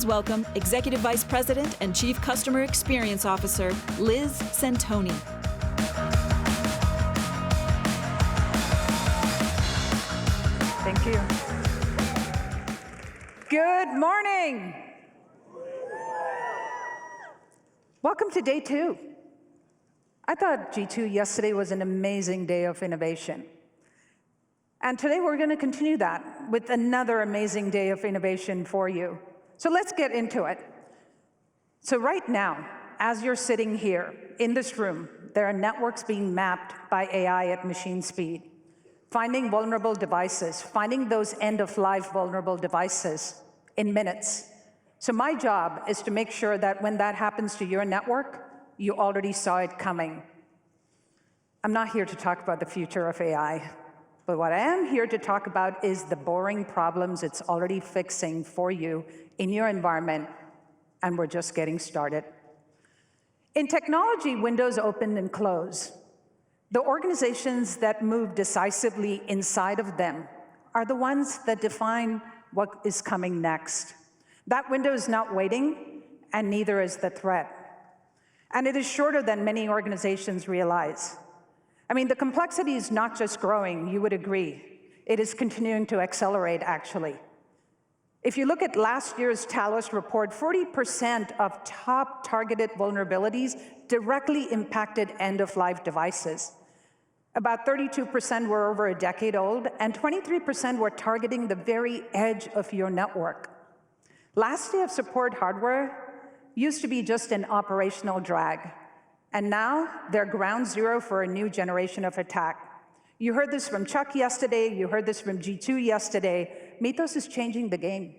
Please welcome Executive Vice President and Chief Customer Experience Officer, Liz Centoni. Thank you. Good morning. Welcome to day 2. I thought G2 yesterday was an amazing day of innovation. And today we're going to continue that with another amazing day of innovation for you. So let's get into it. So right now, as you're sitting here in this room, there are networks being mapped by AI at machine speed, finding vulnerable devices, finding those end-of-life vulnerable devices in minutes. So my job is to make sure that when that happens to your network, you already saw it coming. I'm not here to talk about the future of AI, but what I am here to talk about is the boring problems it's already fixing for you in your environment, and we're just getting started. In technology, windows open and close. The organizations that move decisively inside of them are the ones that define what is coming next. That window is not waiting, and neither is the threat. And it is shorter than many organizations realize. I mean, the complexity is not just growing, you would agree. It is continuing to accelerate, actually. If you look at last year's Talos report, 40% of top targeted vulnerabilities directly impacted end-of-life devices. About 32% were over a decade old, and 23% were targeting the very edge of your network. Last day of support hardware used to be just an operational drag, and now they're ground zero for a new generation of attack. You heard this from Chuck yesterday, you heard this from G2 yesterday. Mythos is changing the game.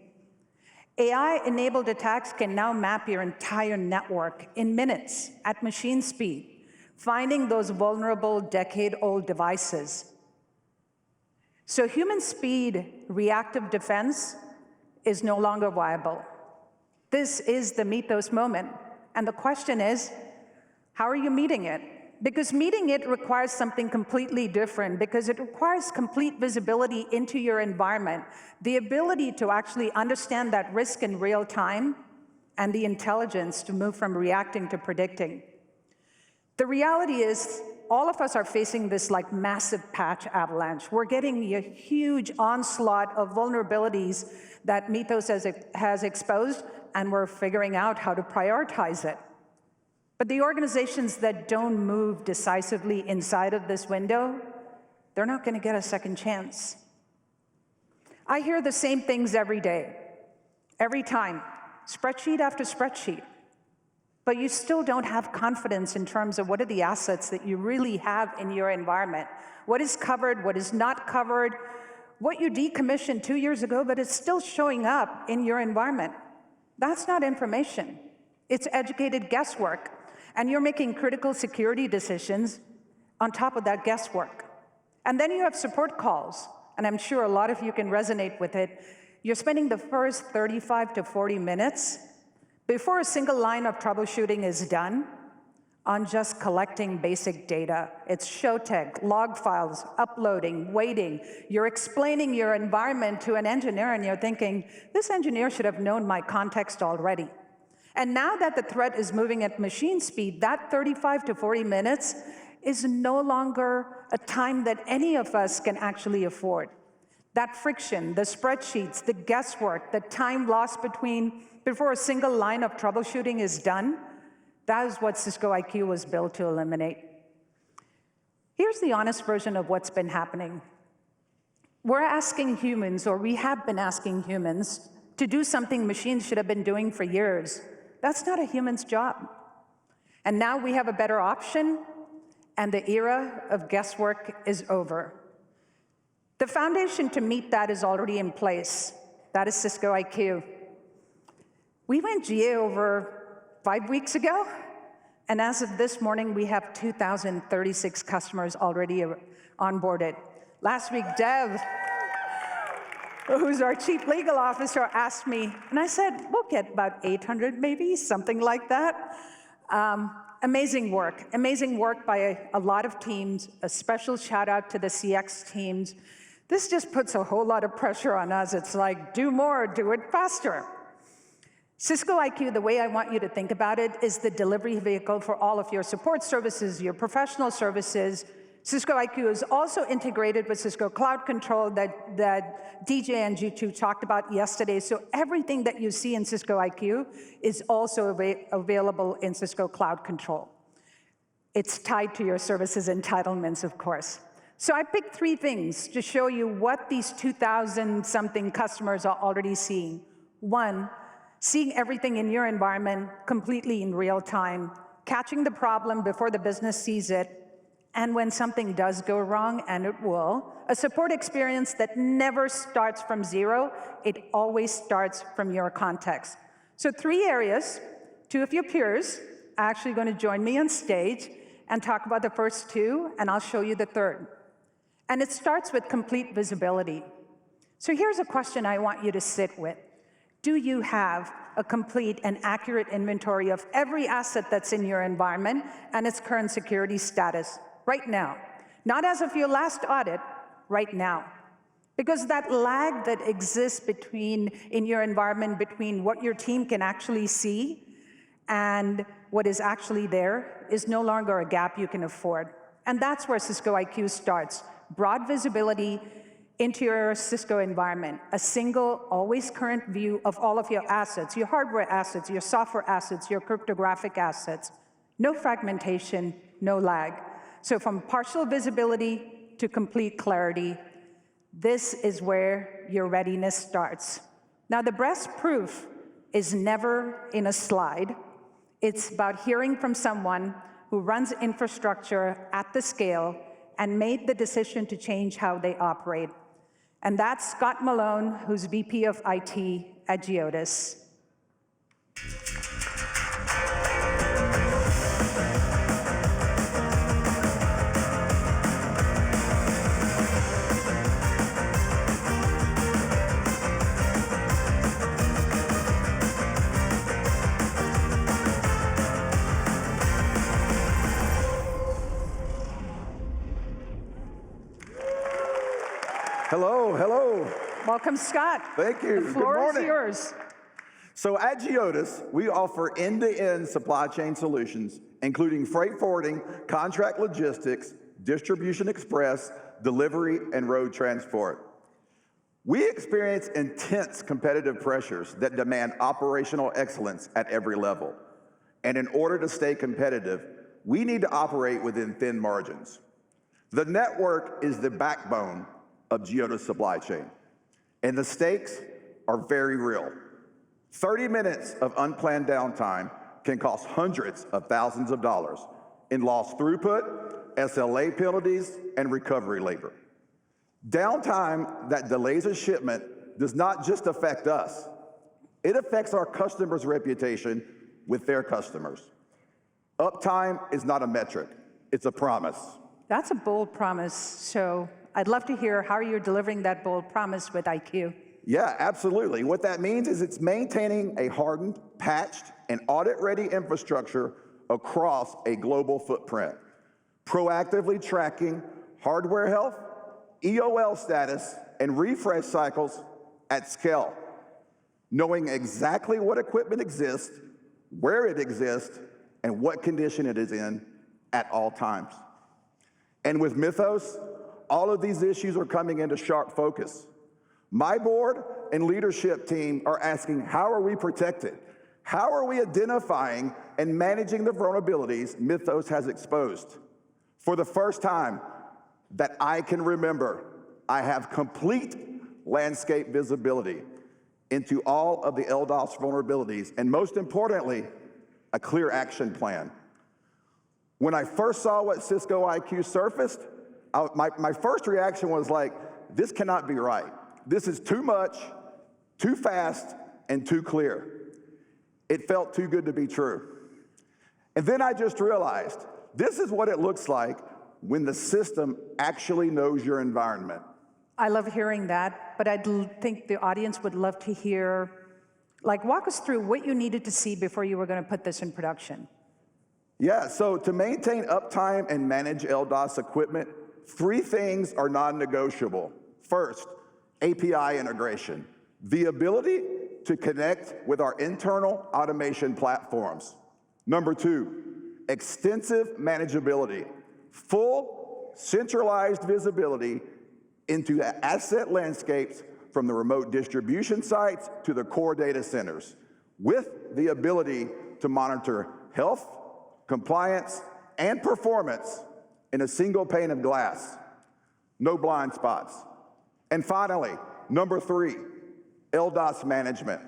AI-enabled attacks can now map your entire network in minutes at machine speed, finding those vulnerable decade-old devices. So human speed reactive defense is no longer viable. This is the Mythos moment, and the question is, how are you meeting it? Because meeting it requires something completely different, because it requires complete visibility into your environment, the ability to actually understand that risk in real time, and the intelligence to move from reacting to predicting. The reality is, all of us are facing this like massive patch avalanche. We're getting a huge onslaught of vulnerabilities that Mythos has exposed, and we're figuring out how to prioritize it. But the organizations that don't move decisively inside of this window, they're not going to get a second chance. I hear the same things every day, every time, spreadsheet after spreadsheet. But you still don't have confidence in terms of what are the assets that you really have in your environment. What is covered, what is not covered, what you decommissioned 2 years ago, but it's still showing up in your environment. That's not information. It's educated guesswork. And you're making critical security decisions on top of that guesswork. And then you have support calls, and I'm sure a lot of you can resonate with it. You're spending the first 35 to 40 minutes before a single line of troubleshooting is done on just collecting basic data. It's show tag, log files, uploading, waiting. You're explaining your environment to an engineer, and you're thinking, this engineer should have known my context already. And now that the threat is moving at machine speed, that 35 to 40 minutes is no longer a time that any of us can actually afford. That friction, the spreadsheets, the guesswork, the time lost before a single line of troubleshooting is done, that is what Cisco IQ was built to eliminate. Here's the honest version of what's been happening. We're asking humans, or we have been asking humans, to do something machines should have been doing for years. That's not a human's job. And now we have a better option, and the era of guesswork is over. The foundation to meet that is already in place. That is Cisco IQ. We went GA over 5 weeks ago, and as of this morning, we have 2,036 customers already onboarded. Last week, Dev, who's our chief legal officer, asked me, and I said, we'll get about 800 maybe, something like that. Amazing work by a lot of teams. A special shout out to the CX teams. This just puts a whole lot of pressure on us. It's like, do more, do it faster. Cisco IQ, the way I want you to think about it, is the delivery vehicle for all of your support services, your professional services. Cisco IQ is also integrated with Cisco Cloud Control that DJ and Jeetu talked about yesterday. So everything that you see in Cisco IQ is also available in Cisco Cloud Control. It's tied to your services entitlements, of course. So I picked 3 things to show you what these 2,000-something customers are already seeing. 1, seeing everything in your environment completely in real time, catching the problem before the business sees it, and when something does go wrong, and it will, a support experience that never starts from 0, it always starts from your context. So 3 areas. 2 of your peers are actually going to join me on stage and talk about the first 2, and I'll show you the third. And it starts with complete visibility. So here's a question I want you to sit with. Do you have a complete and accurate inventory of every asset that's in your environment and its current security status right now? Not as of your last audit, right now. Because that lag that exists in your environment between what your team can actually see and what is actually there is no longer a gap you can afford. And that's where Cisco IQ starts. Broad visibility into your Cisco environment, a single, always current view of all of your assets, your hardware assets, your software assets, your cryptographic assets. No fragmentation, no lag. So from partial visibility to complete clarity, this is where your readiness starts. Now, the best proof is never in a slide. It's about hearing from someone who runs infrastructure at the scale and made the decision to change how they operate. And that's Scott Malone, who's VP of IT at GEODIS. Hello, hello. Welcome, Scott. Thank you. The floor Good morning. is yours. So at GEODIS, we offer end-to-end supply chain solutions, including freight forwarding, contract logistics, distribution express, delivery, and road transport. We experience intense competitive pressures that demand operational excellence at every level. And in order to stay competitive, we need to operate within thin margins. The network is the backbone of GEODIS supply chain, and the stakes are very real. 30 minutes of unplanned downtime can cost hundreds of thousands of dollars in lost throughput, SLA penalties, and recovery labor. Downtime that delays a shipment does not just affect us, it affects our customers' reputation with their customers. Uptime is not a metric, it's a promise. That's a bold promise, so I'd love to hear how you're delivering that bold promise with IQ. Yeah, absolutely. What that means is it's maintaining a hardened, patched, and audit-ready infrastructure across a global footprint, proactively tracking hardware health, EOL status, and refresh cycles at scale, knowing exactly what equipment exists, where it exists, and what condition it is in at all times. And with Mythos, all of these issues are coming into sharp focus. My board and leadership team are asking, how are we protected? How are we identifying and managing the vulnerabilities Mythos has exposed? For the first time that I can remember, I have complete landscape visibility into all of the LDOS vulnerabilities, and most importantly, a clear action plan. When I first saw what Cisco IQ surfaced, my first reaction was like, this cannot be right. This is too much, too fast, and too clear. It felt too good to be true. And then I just realized, this is what it looks like when the system actually knows your environment. I love hearing that, but I think the audience would love to hear, like, walk us through what you needed to see before you were going to put this in production. Yeah, so to maintain uptime and manage LDOS equipment, 3 things are non-negotiable. First, API integration. The ability to connect with our internal automation platforms. Number 2, extensive manageability, full centralized visibility into the asset landscapes from the remote distribution sites to the core data centers, with the ability to monitor health, compliance, and performance in a single pane of glass. No blind spots. And finally, number 3, LDOS management,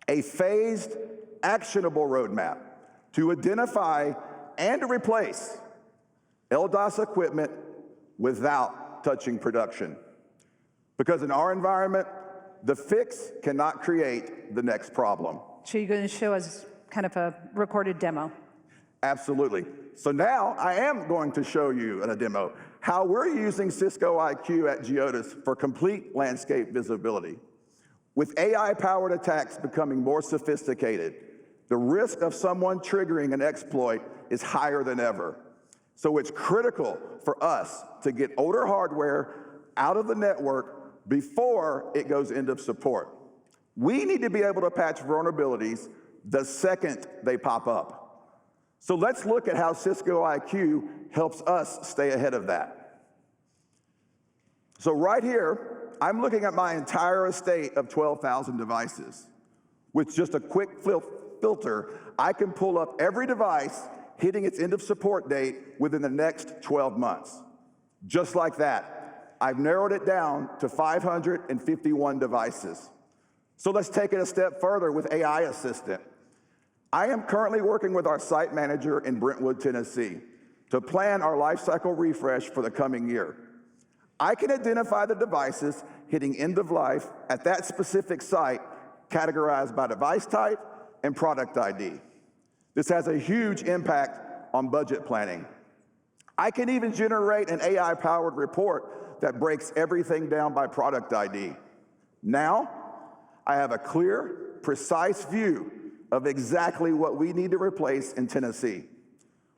a phased, actionable roadmap to identify and replace LDOS equipment without touching production. Because in our environment, the fix cannot create the next problem. So you're going to show us kind of a recorded demo? Absolutely. So now I am going to show you in a demo how we're using Cisco IQ at GEODIS for complete landscape visibility. With AI-powered attacks becoming more sophisticated, the risk of someone triggering an exploit is higher than ever. So it's critical for us to get older hardware out of the network before it goes into support. We need to be able to patch vulnerabilities the second they pop up. So let's look at how Cisco IQ helps us stay ahead of that. So right here, I'm looking at my entire estate of 12,000 devices. With just a quick filter, I can pull up every device hitting its end of support date within the next 12 months. Just like that, I've narrowed it down to 551 devices. So let's take it a step further with AI Assistant. I am currently working with our site manager in Brentwood, Tennessee, to plan our lifecycle refresh for the coming year. I can identify the devices hitting end of life at that specific site, categorized by device type and product ID. This has a huge impact on budget planning. I can even generate an AI-powered report that breaks everything down by product ID. Now, I have a clear, precise view of exactly what we need to replace in Tennessee,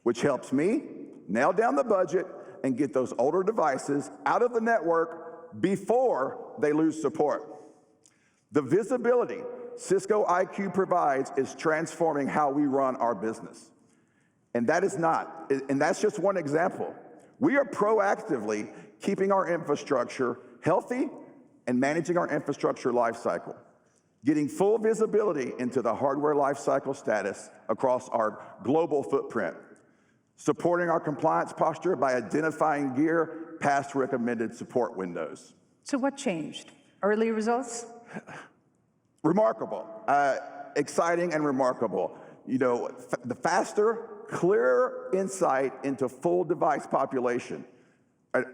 which helps me nail down the budget and get those older devices out of the network before they lose support. The visibility Cisco IQ provides is transforming how we run our business. And that's just one example. We are proactively keeping our infrastructure healthy and managing our infrastructure lifecycle, getting full visibility into the hardware lifecycle status across our global footprint, supporting our compliance posture by identifying gear past recommended support windows. So what changed? Early results? Remarkable, exciting and remarkable. You know, the faster, clearer insight into full device population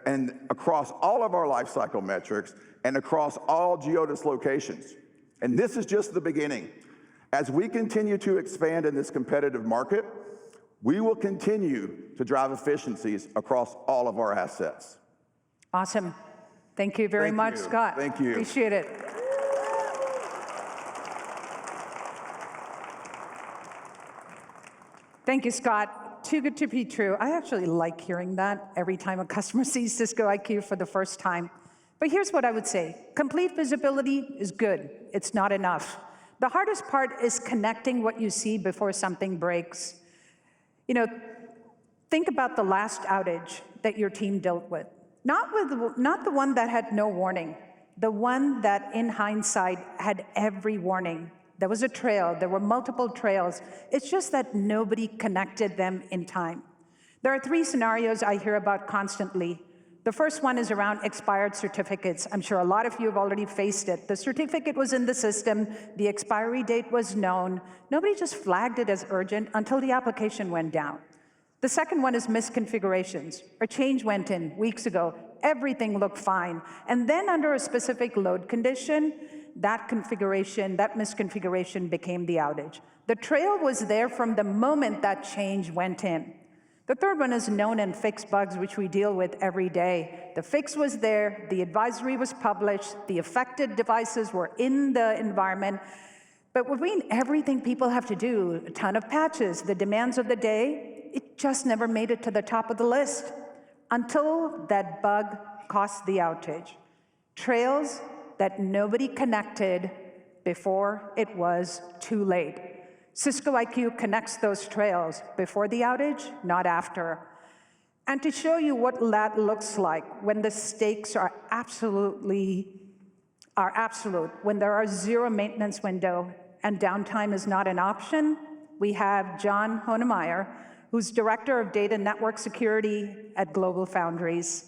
and across all of our lifecycle metrics and across all GEODIS locations. And this is just the beginning. As we continue to expand in this competitive market, we will continue to drive efficiencies across all of our assets. Awesome. Thank you very much, Scott. Thank you. Appreciate it. Thank you, Scott. Too good to be true. I actually like hearing that every time a customer sees Cisco IQ for the first time. But here's what I would say. Complete visibility is good. It's not enough. The hardest part is connecting what you see before something breaks. You know, think about the last outage that your team dealt with. Not the one that had no warning, the one that in hindsight had every warning. There was a trail, there were multiple trails. It's just that nobody connected them in time. There are 3 scenarios I hear about constantly. The first one is around expired certificates. I'm sure a lot of you have already faced it. The certificate was in the system, the expiry date was known. Nobody just flagged it as urgent until the application went down. The second one is misconfigurations. A change went in weeks ago, everything looked fine. And then under a specific load condition, that misconfiguration became the outage. The trail was there from the moment that change went in. The third one is known and fixed bugs, which we deal with every day. The fix was there, the advisory was published, the affected devices were in the environment, but between everything people have to do, a ton of patches, the demands of the day, it just never made it to the top of the list until that bug caused the outage. Trails that nobody connected before it was too late. Cisco IQ connects those trails before the outage, not after. And to show you what that looks like when the stakes are absolute, when there are zero maintenance window and downtime is not an option, we have John Hoenemier, who's Director of Data Network Security at GlobalFoundries.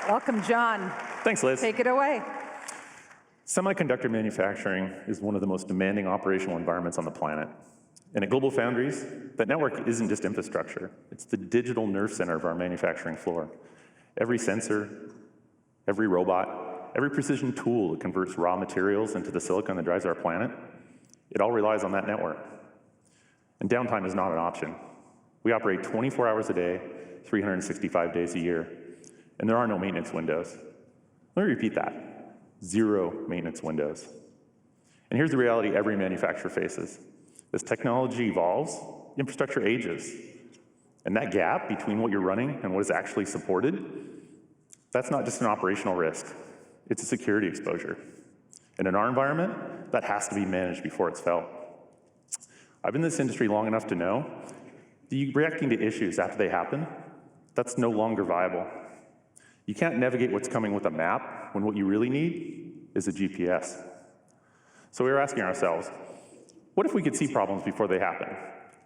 Welcome, John. Thanks, Liz. Take it away. Semiconductor manufacturing is one of the most demanding operational environments on the planet. And at GlobalFoundries, that network isn't just infrastructure. It's the digital nerve center of our manufacturing floor. Every sensor, every robot, every precision tool that converts raw materials into the silicon that drives our planet, it all relies on that network. And downtime is not an option. We operate 24 hours a day, 365 days a year. And there are no maintenance windows. Let me repeat that. Zero maintenance windows. And here's the reality every manufacturer faces. As technology evolves, infrastructure ages. And that gap between what you're running and what is actually supported, that's not just an operational risk. It's a security exposure. And in our environment, that has to be managed before it's felt. I've been in this industry long enough to know that reacting to issues after they happen, that's no longer viable. You can't navigate what's coming with a map when what you really need is a GPS. So we were asking ourselves, what if we could see problems before they happen?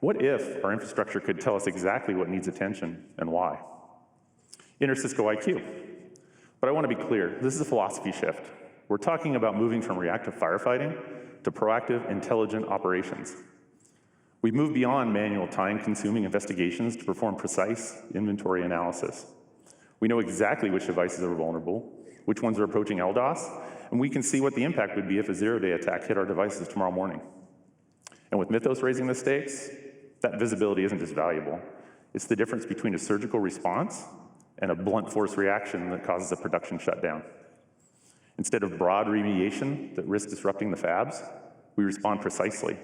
What if our infrastructure could tell us exactly what needs attention and why? Enter Cisco IQ. But I want to be clear, this is a philosophy shift. We're talking about moving from reactive firefighting to proactive, intelligent operations. We've moved beyond manual, time-consuming investigations to perform precise inventory analysis. We know exactly which devices are vulnerable, which ones are approaching LDOS, and we can see what the impact would be if a zero-day attack hit our devices tomorrow morning. And with Mythos raising the stakes, that visibility isn't just valuable. It's the difference between a surgical response and a blunt force reaction that causes a production shutdown. Instead of broad remediation that risks disrupting the fabs, we respond precisely.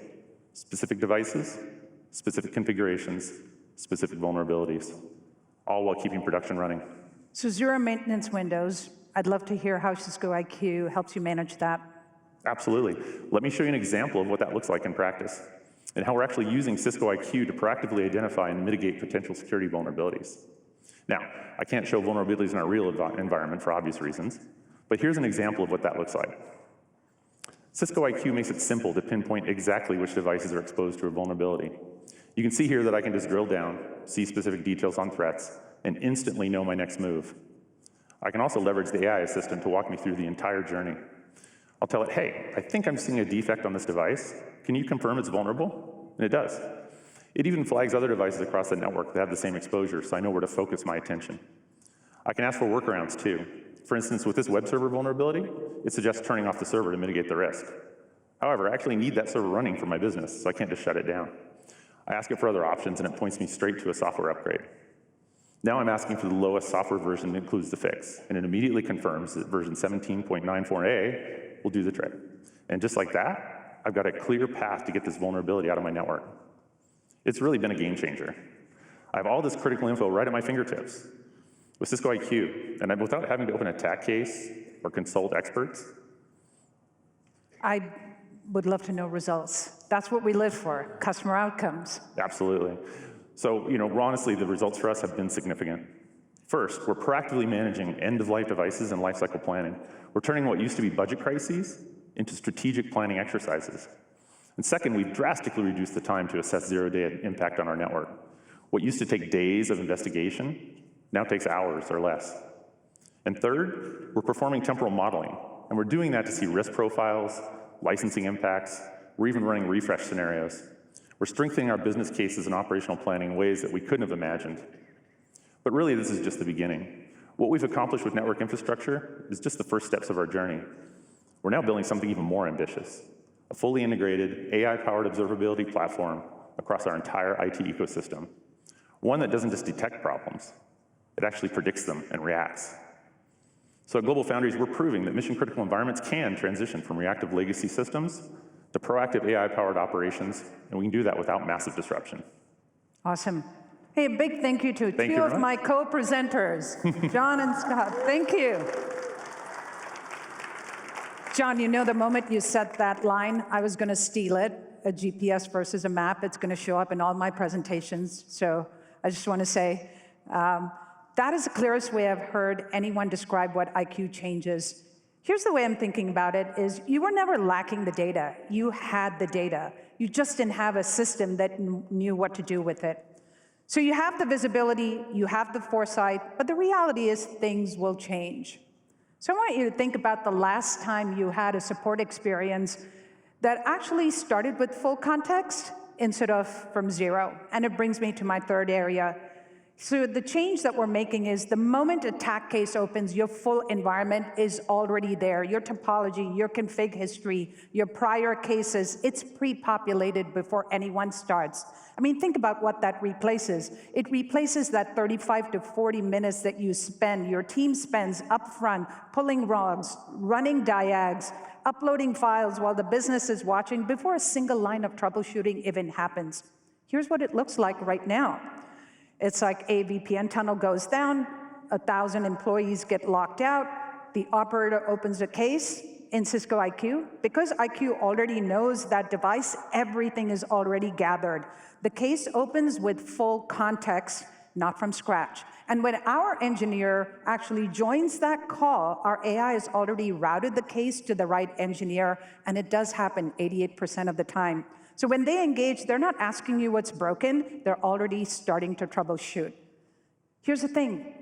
Specific devices, specific configurations, specific vulnerabilities, all while keeping production running. So zero maintenance windows. I'd love to hear how Cisco IQ helps you manage that. Absolutely. Let me show you an example of what that looks like in practice and how we're actually using Cisco IQ to proactively identify and mitigate potential security vulnerabilities. Now, I can't show vulnerabilities in our real environment for obvious reasons, but here's an example of what that looks like. Cisco IQ makes it simple to pinpoint exactly which devices are exposed to a vulnerability. You can see here that I can just drill down, see specific details on threats, and instantly know my next move. I can also leverage the AI assistant to walk me through the entire journey. I'll tell it, hey, I think I'm seeing a defect on this device. Can you confirm it's vulnerable? And it does. It even flags other devices across the network that have the same exposure, so I know where to focus my attention. I can ask for workarounds too. For instance, with this web server vulnerability, it suggests turning off the server to mitigate the risk. However, I actually need that server running for my business, so I can't just shut it down. I ask it for other options, and it points me straight to a software upgrade. Now I'm asking for the lowest software version that includes the fix, and it immediately confirms that version 17.94a will do the trick. And just like that, I've got a clear path to get this vulnerability out of my network. It's really been a game changer. I have all this critical info right at my fingertips. With Cisco IQ, and without having to open an attack case or consult experts. I would love to know results. That's what we live for, customer outcomes. Absolutely. So, honestly, the results for us have been significant. First, we're proactively managing end-of-life devices and lifecycle planning. We're turning what used to be budget crises into strategic planning exercises. And second, we've drastically reduced the time to assess zero-day impact on our network. What used to take days of investigation now takes hours or less. And third, we're performing temporal modeling, and we're doing that to see risk profiles, licensing impacts. We're even running refresh scenarios. We're strengthening our business cases and operational planning in ways that we couldn't have imagined. But really, this is just the beginning. What we've accomplished with network infrastructure is just the first steps of our journey. We're now building something even more ambitious, a fully integrated, AI-powered observability platform across our entire IT ecosystem. One that doesn't just detect problems, it actually predicts them and reacts. So at GlobalFoundries, we're proving that mission-critical environments can transition from reactive legacy systems to proactive AI-powered operations, and we can do that without massive disruption. Awesome. Hey, a big thank you to two of my co-presenters, John and Scott. Thank you. John, you know the moment you said that line, I was going to steal it, a GPS versus a map. It's going to show up in all my presentations. So I just want to say, that is the clearest way I've heard anyone describe what IQ changes. Here's the way I'm thinking about it, is you were never lacking the data. You had the data. You just didn't have a system that knew what to do with it. So you have the visibility, you have the foresight, but the reality is things will change. So I want you to think about the last time you had a support experience that actually started with full context instead of from zero. And it brings me to my third area. So the change that we're making is the moment a attack case opens, your full environment is already there. Your topology, your config history, your prior cases, it's pre-populated before anyone starts. I mean, think about what that replaces. It replaces that 35 to 40 minutes that you spend, your team spends upfront, pulling logs, running diags, uploading files while the business is watching before a single line of troubleshooting even happens. Here's what it looks like right now. It's like a VPN tunnel goes down, 1,000 employees get locked out, the operator opens a case in Cisco IQ. Because IQ already knows that device, everything is already gathered. The case opens with full context, not from scratch. And when our engineer actually joins that call, our AI has already routed the case to the right engineer, and it does happen 88% of the time. So when they engage, they're not asking you what's broken, they're already starting to troubleshoot. Here's the thing,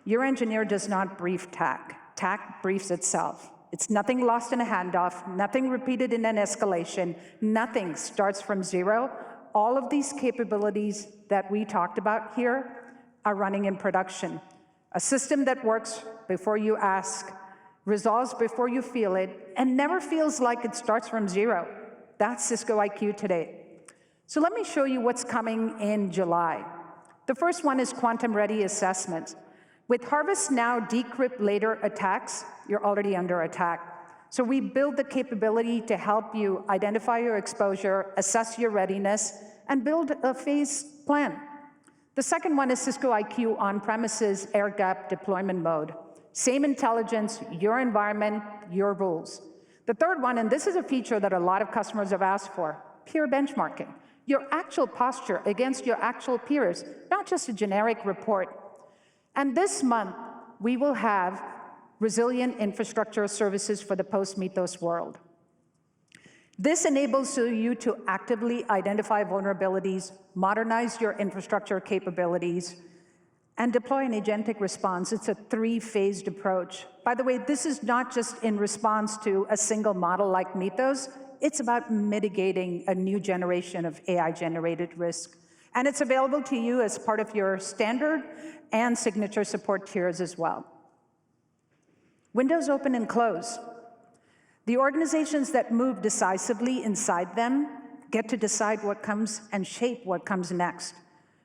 your engineer does not brief TAC. TAC briefs itself. It's nothing lost in a handoff, nothing repeated in an escalation, nothing starts from zero. All of these capabilities that we talked about here are running in production. A system that works before you ask, resolves before you feel it, and never feels like it starts from zero. That's Cisco IQ today. So let me show you what's coming in July. The first one is quantum-ready assessment. With Harvest Now Decrypt Later attacks, you're already under attack. So we build the capability to help you identify your exposure, assess your readiness, and build a phase plan. The second one is Cisco IQ on-premises air-gap deployment mode. Same intelligence, your environment, your rules. The third one, and this is a feature that a lot of customers have asked for, peer benchmarking. Your actual posture against your actual peers, not just a generic report. And this month, we will have resilient infrastructure services for the post-Mythos world. This enables you to actively identify vulnerabilities, modernize your infrastructure capabilities, and deploy an agentic response. It's a three-phased approach. By the way, this is not just in response to a single model like Mythos. It's about mitigating a new generation of AI-generated risk. And it's available to you as part of your standard and signature support tiers as well. Windows open and close. The organizations that move decisively inside them get to decide what comes and shape what comes next.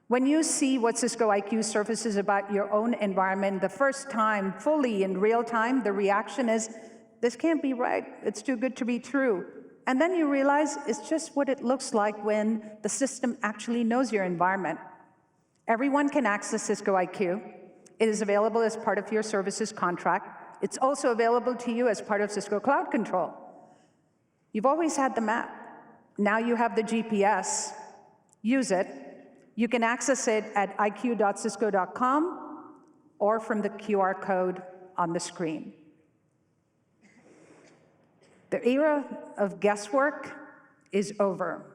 When you see what Cisco IQ surfaces about your own environment the first time, fully in real time, the reaction is, this can't be right, it's too good to be true. And then you realize it's just what it looks like when the system actually knows your environment. Everyone can access Cisco IQ. It is available as part of your services contract. It's also available to you as part of Cisco Cloud Control. You've always had the map. Now you have the GPS. Use it. You can access it at iq.cisco.com or from the QR code on the screen. The era of guesswork is over.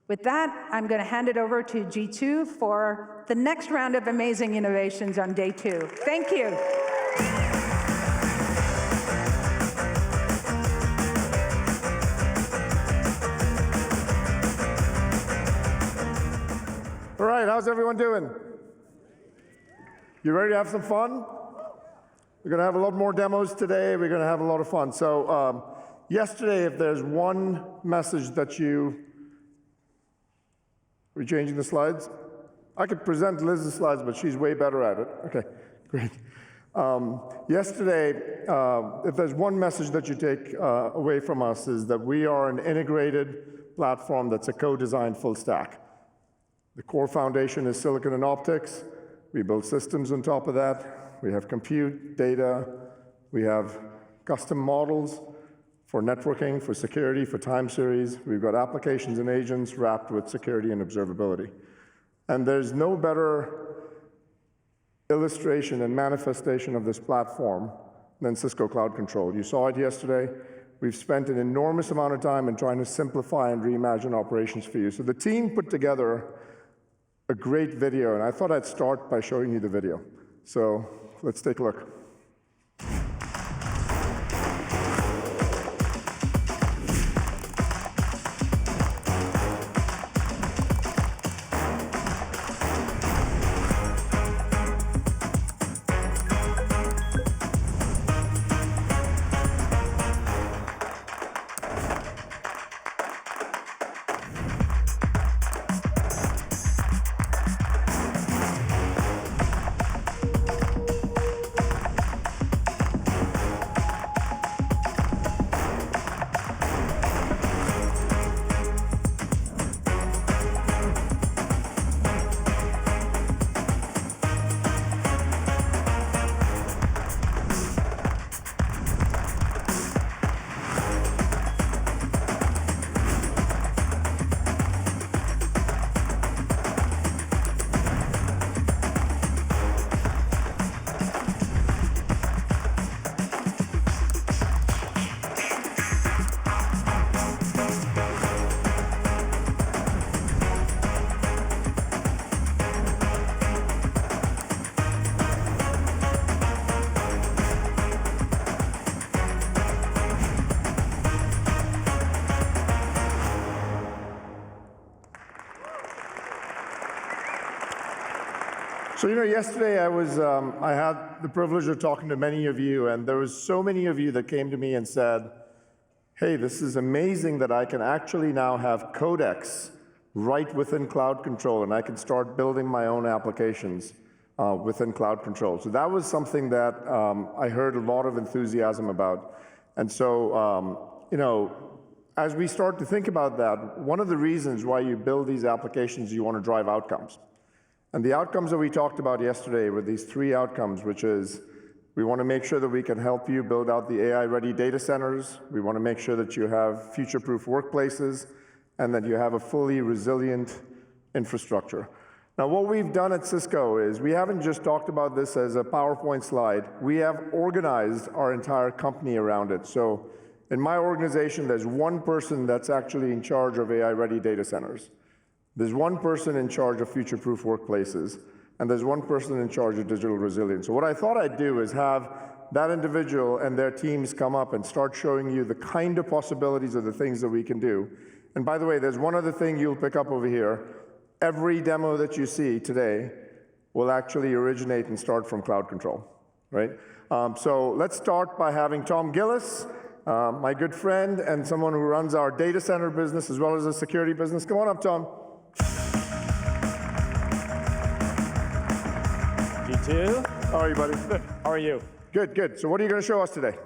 With that, I'm going to hand it over to Jeetu for the next round of amazing innovations on day 2. Thank you. All right, how's everyone doing? You ready to have some fun? We're going to have a lot more demos today. We're going to have a lot of fun. So yesterday, if there's one message that you we changing the slides? I could present Liz's slides, but she's way better at it. Okay, great. Yesterday, if there's one message that you take away from us, is that we are an integrated platform that's a co-designed full stack. The core foundation is silicon and optics. We build systems on top of that. We have compute, data. We have custom models for networking, for security, for time series. We've got applications and agents wrapped with security and observability. And there's no better illustration and manifestation of this platform than Cisco Cloud Control. You saw it yesterday. We've spent an enormous amount of time in trying to simplify and reimagine operations for you. So the team put together a great video, and I thought I'd start by showing you the video. So let's take a look. So, you know, yesterday I had the privilege of talking to many of you, and there was so many of you that came to me and said, hey, this is amazing that I can actually now have codecs right within Cloud Control, and I can start building my own applications within Cloud Control. So that was something that I heard a lot of enthusiasm about. And so, you know, as we start to think about that, one of the reasons why you build these applications, you want to drive outcomes. And the outcomes that we talked about yesterday were these three outcomes, which is we want to make sure that we can help you build out the AI-ready data centers. We want to make sure that you have future-proof workplaces and that you have a fully resilient infrastructure. Now, what we've done at Cisco is we haven't just talked about this as a PowerPoint slide. We have organized our entire company around it. So in my organization, there's one person that's actually in charge of AI-ready data centers. There's one person in charge of future-proof workplaces, and there's one person in charge of digital resilience. So what I thought I'd do is have that individual and their teams come up and start showing you the kind of possibilities of the things that we can do. And by the way, there's one other thing you'll pick up over here. Every demo that you see today will actually originate and start from Cloud Control, right? So let's start by having Tom Gillis, my good friend and someone who runs our data center business as well as the security business. Come on up, Tom. Jeetu. How are you, buddy? How are you? Good, good. So what are you going to show us today?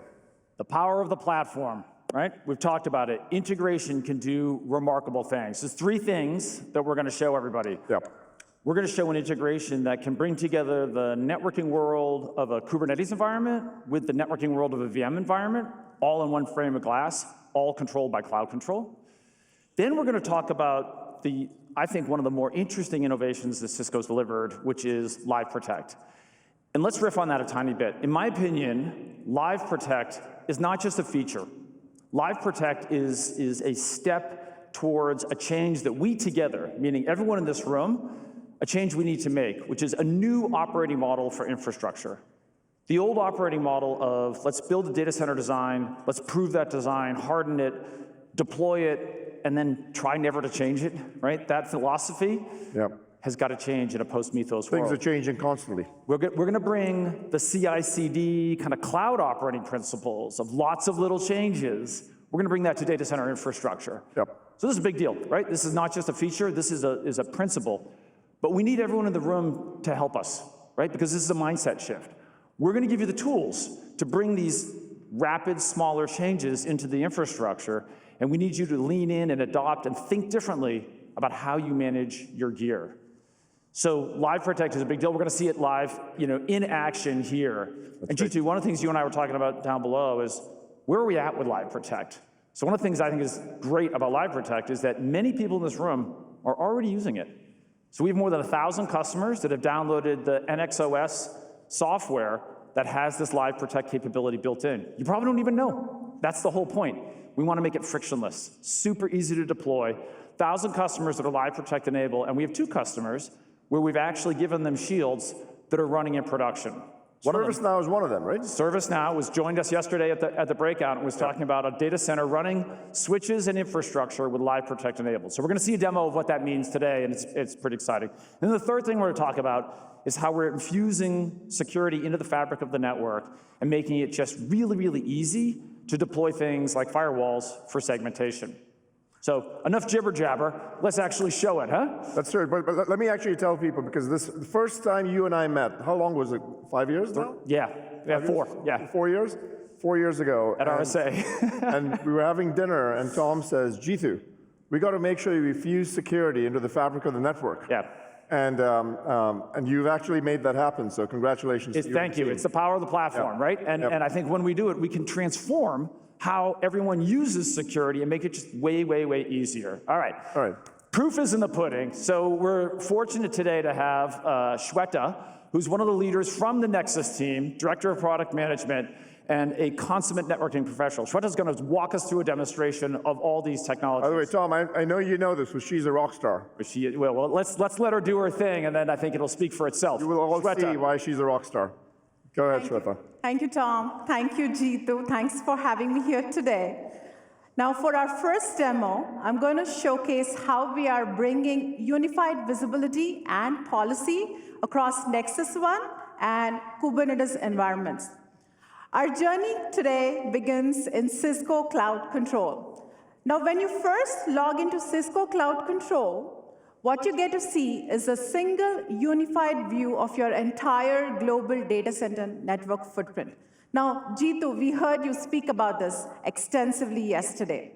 The power of the platform, right? We've talked about it. Integration can do remarkable things. There's three things that we're going to show everybody. Yep. We're going to show an integration that can bring together the networking world of a Kubernetes environment with the networking world of a VM environment, all in one frame of glass, all controlled by Cloud Control. Then we're going to talk about I think one of the more interesting innovations that Cisco's delivered, which is Live Protect. And let's riff on that a tiny bit. In my opinion, Live Protect is not just a feature. Live Protect is a step towards a change that we together, meaning everyone in this room, a change we need to make, which is a new operating model for infrastructure. The old operating model of let's build a data center design, let's prove that design, harden it, deploy it, and then try never to change it, right? That philosophy has got to change in a post-Mythos world. Things are changing constantly. We're going to bring the CI/CD kind of cloud operating principles of lots of little changes. We're we're going to bring that to data center infrastructure. Yep. So this is a big deal, right? This is not just a feature, this is a principle. But we need everyone in the room to help us, right? Because this is a mindset shift. We're going to give you the tools to bring these rapid, smaller changes into the infrastructure, and we need you to lean in and adopt and think differently about how you manage your gear. So Live Protect is a big deal. We're going to see it live, in action here. And Jeetu, one of the things you and I were talking about down below is where are we at with Live Protect? So one of the things I think is great about Live Protect is that many people in this room are already using it. So we have more than 1,000 customers that have downloaded the NXOS software that has this Live Protect capability built in. You probably don't even know. That's the whole point. We want to make it frictionless, super easy to deploy. 1,000 customers that are Live Protect enabled, and we have 2 customers where we've actually given them shields that are running in production. ServiceNow is one of them, right? ServiceNow joined us yesterday at the breakout and was talking about a data center running switches and infrastructure with Live Protect enabled. So we're going to see a demo of what that means today, and it's pretty exciting. And the third thing we're going to talk about is how we're infusing security into the fabric of the network and making it just really, really easy to deploy things like firewalls for segmentation. So enough jibber jabber, let's actually show it, huh? That's true, but let me actually tell people, because the first time you and I met, how long was it, 5 years now? Yeah, 4, yeah. 4 years? 4 years ago. At RSA. And we were having dinner, and Tom says, Jeetu, we got to make sure you fuse security into the fabric of the network. Yeah. And you've actually made that happen, so congratulations to you. Thank you, it's the power of the platform, right? And I think when we do it, we can transform how everyone uses security and make it just way, way, way easier. All right. Proof is in the pudding. So we're fortunate today to have Shweta, who's one of the leaders from the Nexus team, Director of Product Management, and a consummate networking professional. Shweta's going to walk us through a demonstration of all these technologies. By the way, Tom, I know you know this, but she's a rock star. Well, let's let her do her thing, and then I think it'll speak for itself. You will all see why she's a rock star. Go ahead, Shweta. Thank you, Tom. Thank you, Jeetu. Thanks for having me here today. Now, for our first demo, I'm going to showcase how we are bringing unified visibility and policy across Nexus One and Kubernetes environments. Our journey today begins in Cisco Cloud Control. Now, when you first log into Cisco Cloud Control, what you get to see is a single unified view of your entire global data center network footprint. Now, Jeetu, we heard you speak about this extensively yesterday.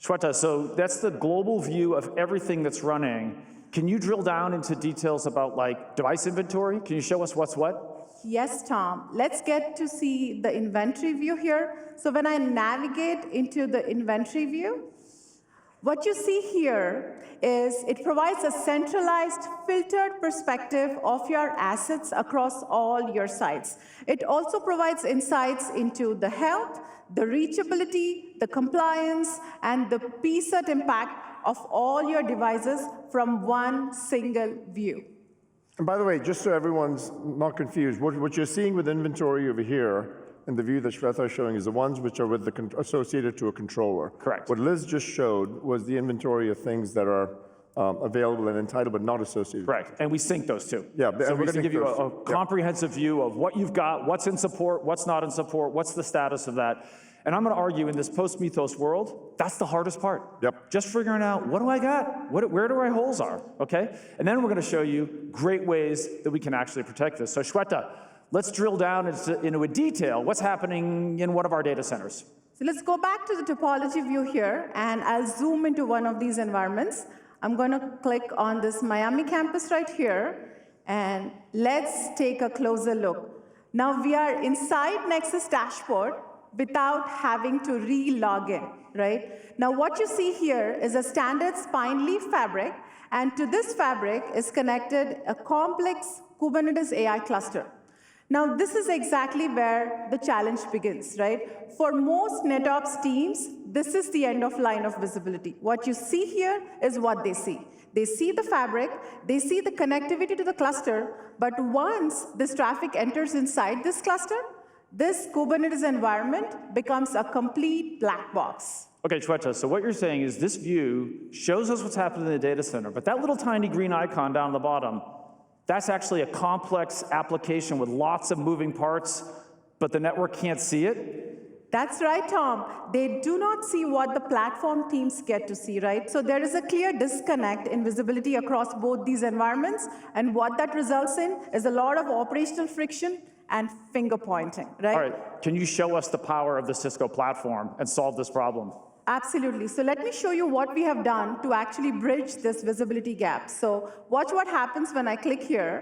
Shweta, so that's the global view of everything that's running. Can you drill down into details about like device inventory? Can you show us what's what? Yes, Tom. Let's get to see the inventory view here. So when I navigate into the inventory view, what you see here is it provides a centralized, filtered perspective of your assets across all your sites. It also provides insights into the health, the reachability, the compliance, and the PSAT impact of all your devices from one single view. And by the way, just so everyone's not confused, what you're seeing with inventory over here and the view that Shweta is showing is the ones which are with associated to a controller. Correct. What Liz just showed was the inventory of things that are available and entitled but not associated. Correct, and we sync those two. Yeah, so we're going to give you a comprehensive view of what you've got, what's in support, what's not in support, what's the status of that. And I'm going to argue in this post-Mythos world, that's the hardest part. Yep. Just figuring out, what do I got? Where do my holes are, okay? And then we're going to show you great ways that we can actually protect this. So Shweta, let's drill down into a detail. What's happening in one of our data centers? So let's go back to the topology view here, and I'll zoom into one of these environments. I'm going to click on this Miami campus right here, and let's take a closer look. Now we are inside Nexus dashboard without having to re-log in, right? Now what you see here is a standard spine leaf fabric, and to this fabric is connected a complex Kubernetes AI cluster. Now, this is exactly where the challenge begins, right? For most NetOps teams, this is the end of line of visibility. What you see here is what they see. They see the fabric, they see the connectivity to the cluster, but once this traffic enters inside this cluster, this Kubernetes environment becomes a complete black box. Okay, Shweta, so what you're saying is this view shows us what's happening in the data center, but that little tiny green icon down the bottom, that's actually a complex application with lots of moving parts, but the network can't see it? That's right, Tom. They do not see what the platform teams get to see, right? So there is a clear disconnect in visibility across both these environments, and what that results in is a lot of operational friction and finger pointing, right? All right, can you show us the power of the Cisco platform and solve this problem? Absolutely. So let me show you what we have done to actually bridge this visibility gap. So watch what happens when I click here.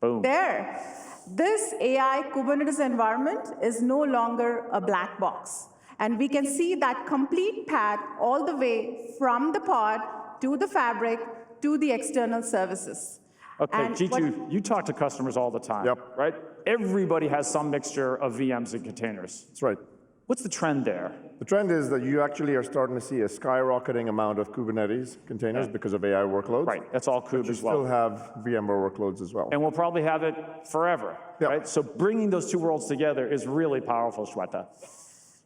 Boom. There. This AI Kubernetes environment is no longer a black box. And we can see that complete path all the way from the pod to the fabric to the external services. Okay, Jeetu, you talk to customers all the time, right? Everybody has some mixture of VMs and containers. That's right. What's the trend there? The trend is that you actually are starting to see a skyrocketing amount of Kubernetes containers because of AI workloads. Right, that's all Kube as well. You still have VMware workloads as well. And we'll probably have it forever, right? So bringing those two worlds together is really powerful, Shweta.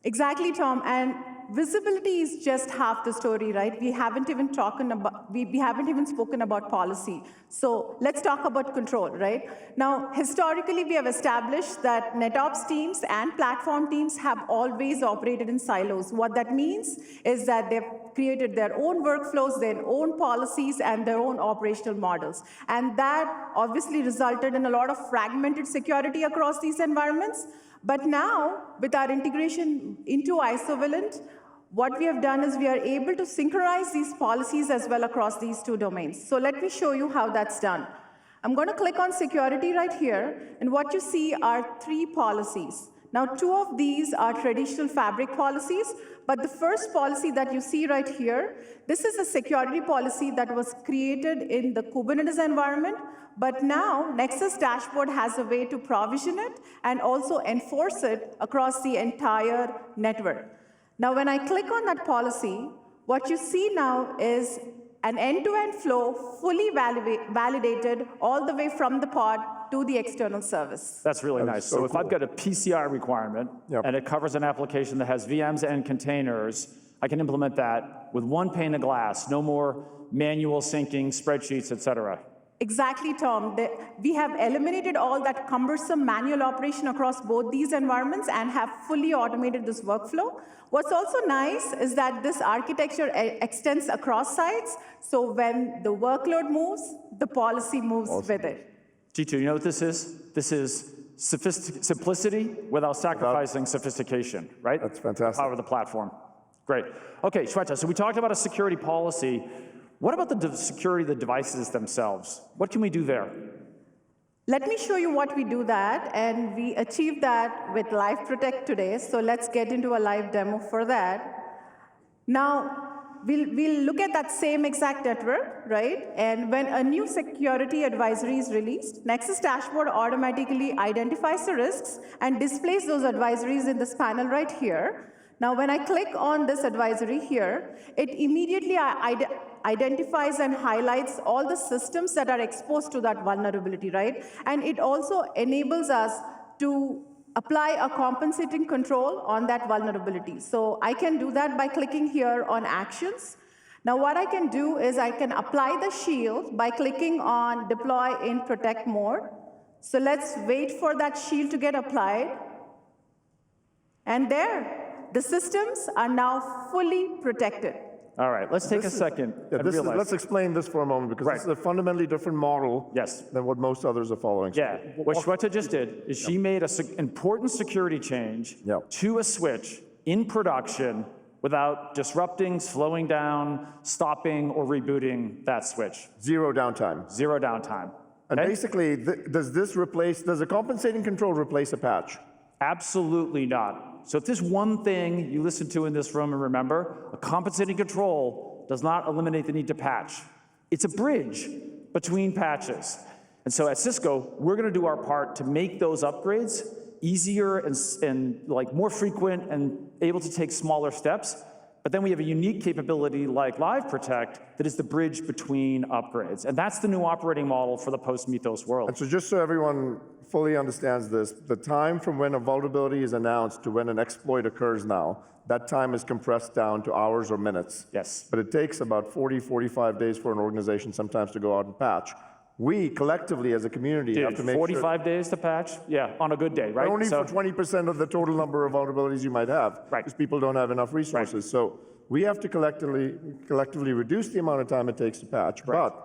Exactly, Tom. And visibility is just half the story, right? We haven't even spoken about policy. So let's talk about control, right? Now, historically, we have established that NetOps teams and platform teams have always operated in silos. What that means is that they've created their own workflows, their own policies, and their own operational models. And that obviously resulted in a lot of fragmented security across these environments. But now, with our integration into Isovalent, what we have done is we are able to synchronize these policies as well across these two domains. So let me show you how that's done. I'm going to click on security right here, and what you see are 3 policies. Now, 2 of these are traditional fabric policies, but the first policy that you see right here, this is a security policy that was created in the Kubernetes environment, but now Nexus Dashboard has a way to provision it and also enforce it across the entire network. Now, when I click on that policy, what you see now is an end-to-end flow fully validated all the way from the pod to the external service. That's really nice. So if I've got a PCI requirement and it covers an application that has VMs and containers, I can implement that with one pane of glass, no more manual syncing, spreadsheets, et cetera. Exactly, Tom. We have eliminated all that cumbersome manual operation across both these environments and have fully automated this workflow. What's also nice is that this architecture extends across sites, so when the workload moves, the policy moves with it. Jeetu, you know what this is? This is simplicity without sacrificing sophistication, right? That's fantastic. The power of the platform. Great. Okay, Shweta, so we talked about a security policy. What about the security of the devices themselves? What can we do there? Let me show you what we do that, and we achieve that with Live Protect today. So let's get into a live demo for that. Now, we'll look at that same exact network, right? And when a new security advisory is released, Nexus Dashboard automatically identifies the risks and displays those advisories in this panel right here. Now, when I click on this advisory here, it immediately identifies and highlights all the systems that are exposed to that vulnerability, right? And it also enables us to apply a compensating control on that vulnerability. So I can do that by clicking here on Actions. Now, what I can do is I can apply the shield by clicking on Deploy in Protect Mode. So let's wait for that shield to get applied. And there. The systems are now fully protected. All right, let's take a second and realize. Let's explain this for a moment, because this is a fundamentally different model than what most others are following. Yeah, what Shweta just did is she made an important security change to a switch in production without disrupting, slowing down, stopping, or rebooting that switch. Zero downtime. Zero downtime. And basically, does a compensating control replace a patch? Absolutely not. So if there's one thing you listen to in this room and remember, a compensating control does not eliminate the need to patch. It's a bridge between patches. And so at Cisco, we're going to do our part to make those upgrades easier and like more frequent and able to take smaller steps. But then we have a unique capability like Live Protect that is the bridge between upgrades. And that's the new operating model for the post-Mythos world. And so just so everyone fully understands this, the time from when a vulnerability is announced to when an exploit occurs now, that time is compressed down to hours or minutes. Yes. But it takes about 40, 45 days for an organization sometimes to go out and patch. We collectively as a community have to make 45 days to patch? Yeah, on a good day, right? Only for 20% of the total number of vulnerabilities you might have, Right. because people don't have enough resources. Right. So we have to collectively reduce the amount of time it takes to patch. Right. But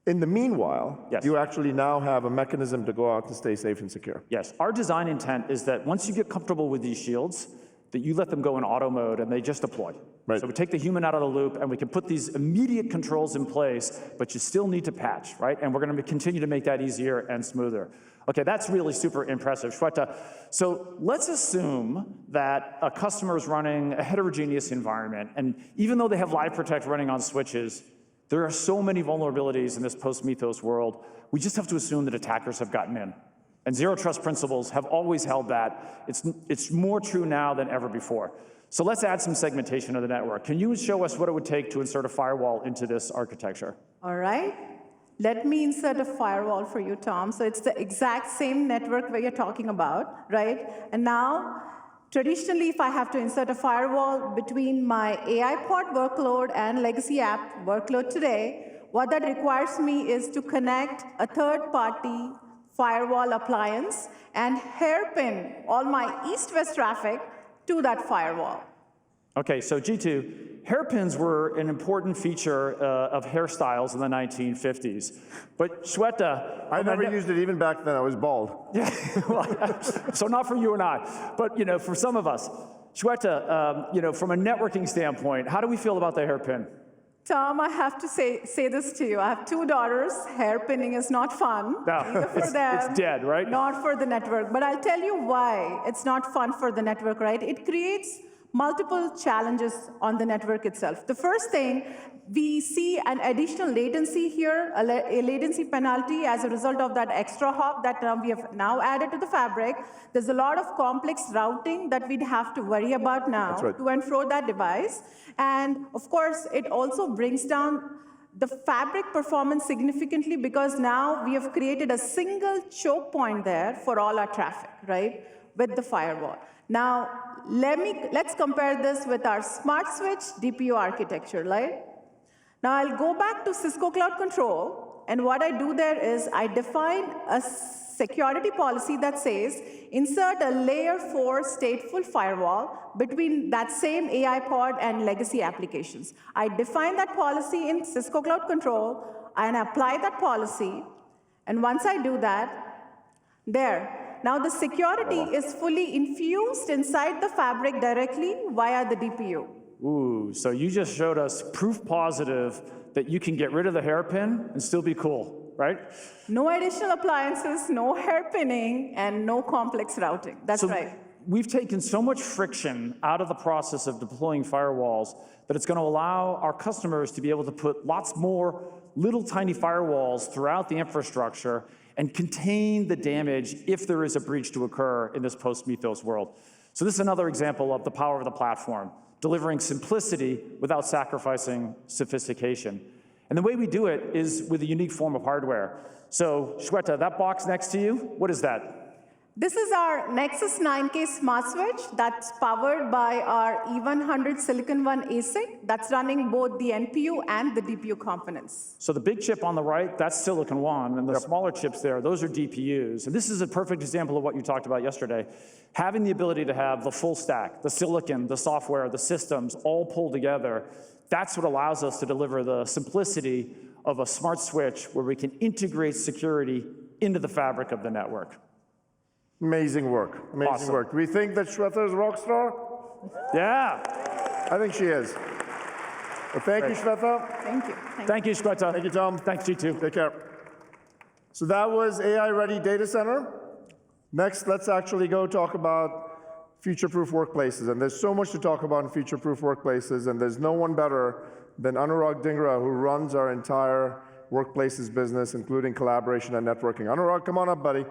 in the meanwhile, Yes. you actually now have a mechanism to go out and stay safe and secure. Yes, our design intent is that once you get comfortable with these shields, that you let them go in auto mode and they just deploy. Right. So we take the human out of the loop and we can put these immediate controls in place, but you still need to patch, right? And we're going to continue to make that easier and smoother. Okay, that's really super impressive. Shweta, so let's assume that a customer is running a heterogeneous environment, and even though they have Live Protect running on switches, there are so many vulnerabilities in this post-Mythos world, we just have to assume that attackers have gotten in. And zero trust principles have always held that. It's more true now than ever before. So let's add some segmentation of the network. Can you show us what it would take to insert a firewall into this architecture? All right. Let me insert a firewall for you, Tom. So it's the exact same network where you're talking about, right? And now, traditionally, if I have to insert a firewall between my AI pod workload and legacy app workload today, what that requires me is to connect a third-party firewall appliance and hairpin all my east-west traffic to that firewall. Okay, so Jeetu, hairpins were an important feature of hairstyles in the 1950s. But Shweta... I never used it even back then, I was bald. Yeah, well, so not for you and I, but for some of us. Shweta, from a networking standpoint, how do we feel about the hairpin? Tom, I have to say this to you. I have 2 daughters. Hairpinning is not fun. No, either for them, it's dead, right? Not for the network. But I'll tell you why it's not fun for the network, right? It creates multiple challenges on the network itself. The first thing, we see an additional latency here, a latency penalty as a result of that extra hop that we have now added to the fabric. There's a lot of complex routing that we'd have to worry about now to and fro that device. And of course, it also brings down the fabric performance significantly because now we have created a single choke point there for all our traffic, right, with the firewall. Now, let's compare this with our smart switch DPU architecture, right? Now, I'll go back to Cisco Cloud Control, and what I do there is I define a security policy that says, insert a layer 4 stateful firewall between that same AI pod and legacy applications. I define that policy in Cisco Cloud Control, and apply that policy, and once I do that, there. Now the security is fully infused inside the fabric directly via the DPU. Ooh, so you just showed us proof positive that you can get rid of the hairpin and still be cool, right? No additional appliances, no hairpinning, and no complex routing. That's right. We've taken so much friction out of the process of deploying firewalls that it's going to allow our customers to be able to put lots more little tiny firewalls throughout the infrastructure and contain the damage if there is a breach to occur in this post-Mythos world. So this is another example of the power of the platform, delivering simplicity without sacrificing sophistication. And the way we do it is with a unique form of hardware. So Shweta, that box next to you, what is that? This is our Nexus 9K Smart Switch that's powered by our E100 Silicon One ASIC that's running both the NPU and the DPU components. So the big chip on the right, that's Silicon One, and the smaller chips there, those are DPUs. And this is a perfect example of what you talked about yesterday. Having the ability to have the full stack, the silicon, the software, the systems, all pulled together, that's what allows us to deliver the simplicity of a smart switch where we can integrate security into the fabric of the network. Amazing work, amazing work. Do we think that Shweta is a rock star? Yeah. I think she is. Well, thank you, Shweta. Thank you. Thank you, Shweta. Thank you, Tom. Thanks, Jeetu. Take care. So that was AI-ready data center. Next, let's actually go talk about future-proof workplaces. And there's so much to talk about in future-proof workplaces, and there's no one better than Anurag Dhingra, who runs our entire workplaces business, including collaboration and networking. Anurag, come on up, buddy.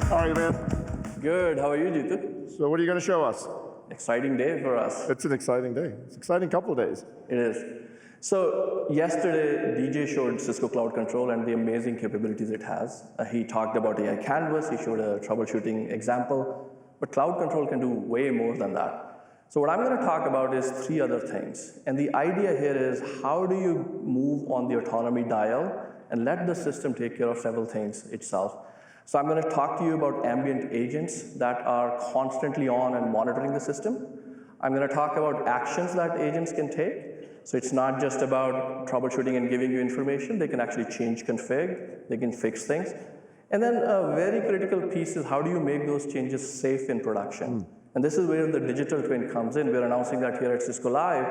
How are you, man? Good. How are you, Jeetu? So what are you going to show us? Exciting day for us. It's an exciting day. It's an exciting couple of days. It is. So yesterday, DJ showed Cisco Cloud Control and the amazing capabilities it has. He talked about AI Canvas. He showed a troubleshooting example. But Cloud Control can do way more than that. So what I'm going to talk about is 3 other things. And the idea here is how do you move on the autonomy dial and let the system take care of several things itself. So I'm going to talk to you about ambient agents that are constantly on and monitoring the system. I'm going to talk about actions that agents can take. So it's not just about troubleshooting and giving you information. They can actually change config. They can fix things. And then a very critical piece is how do you make those changes safe in production? And this is where the digital twin comes in. We're announcing that here at Cisco Live.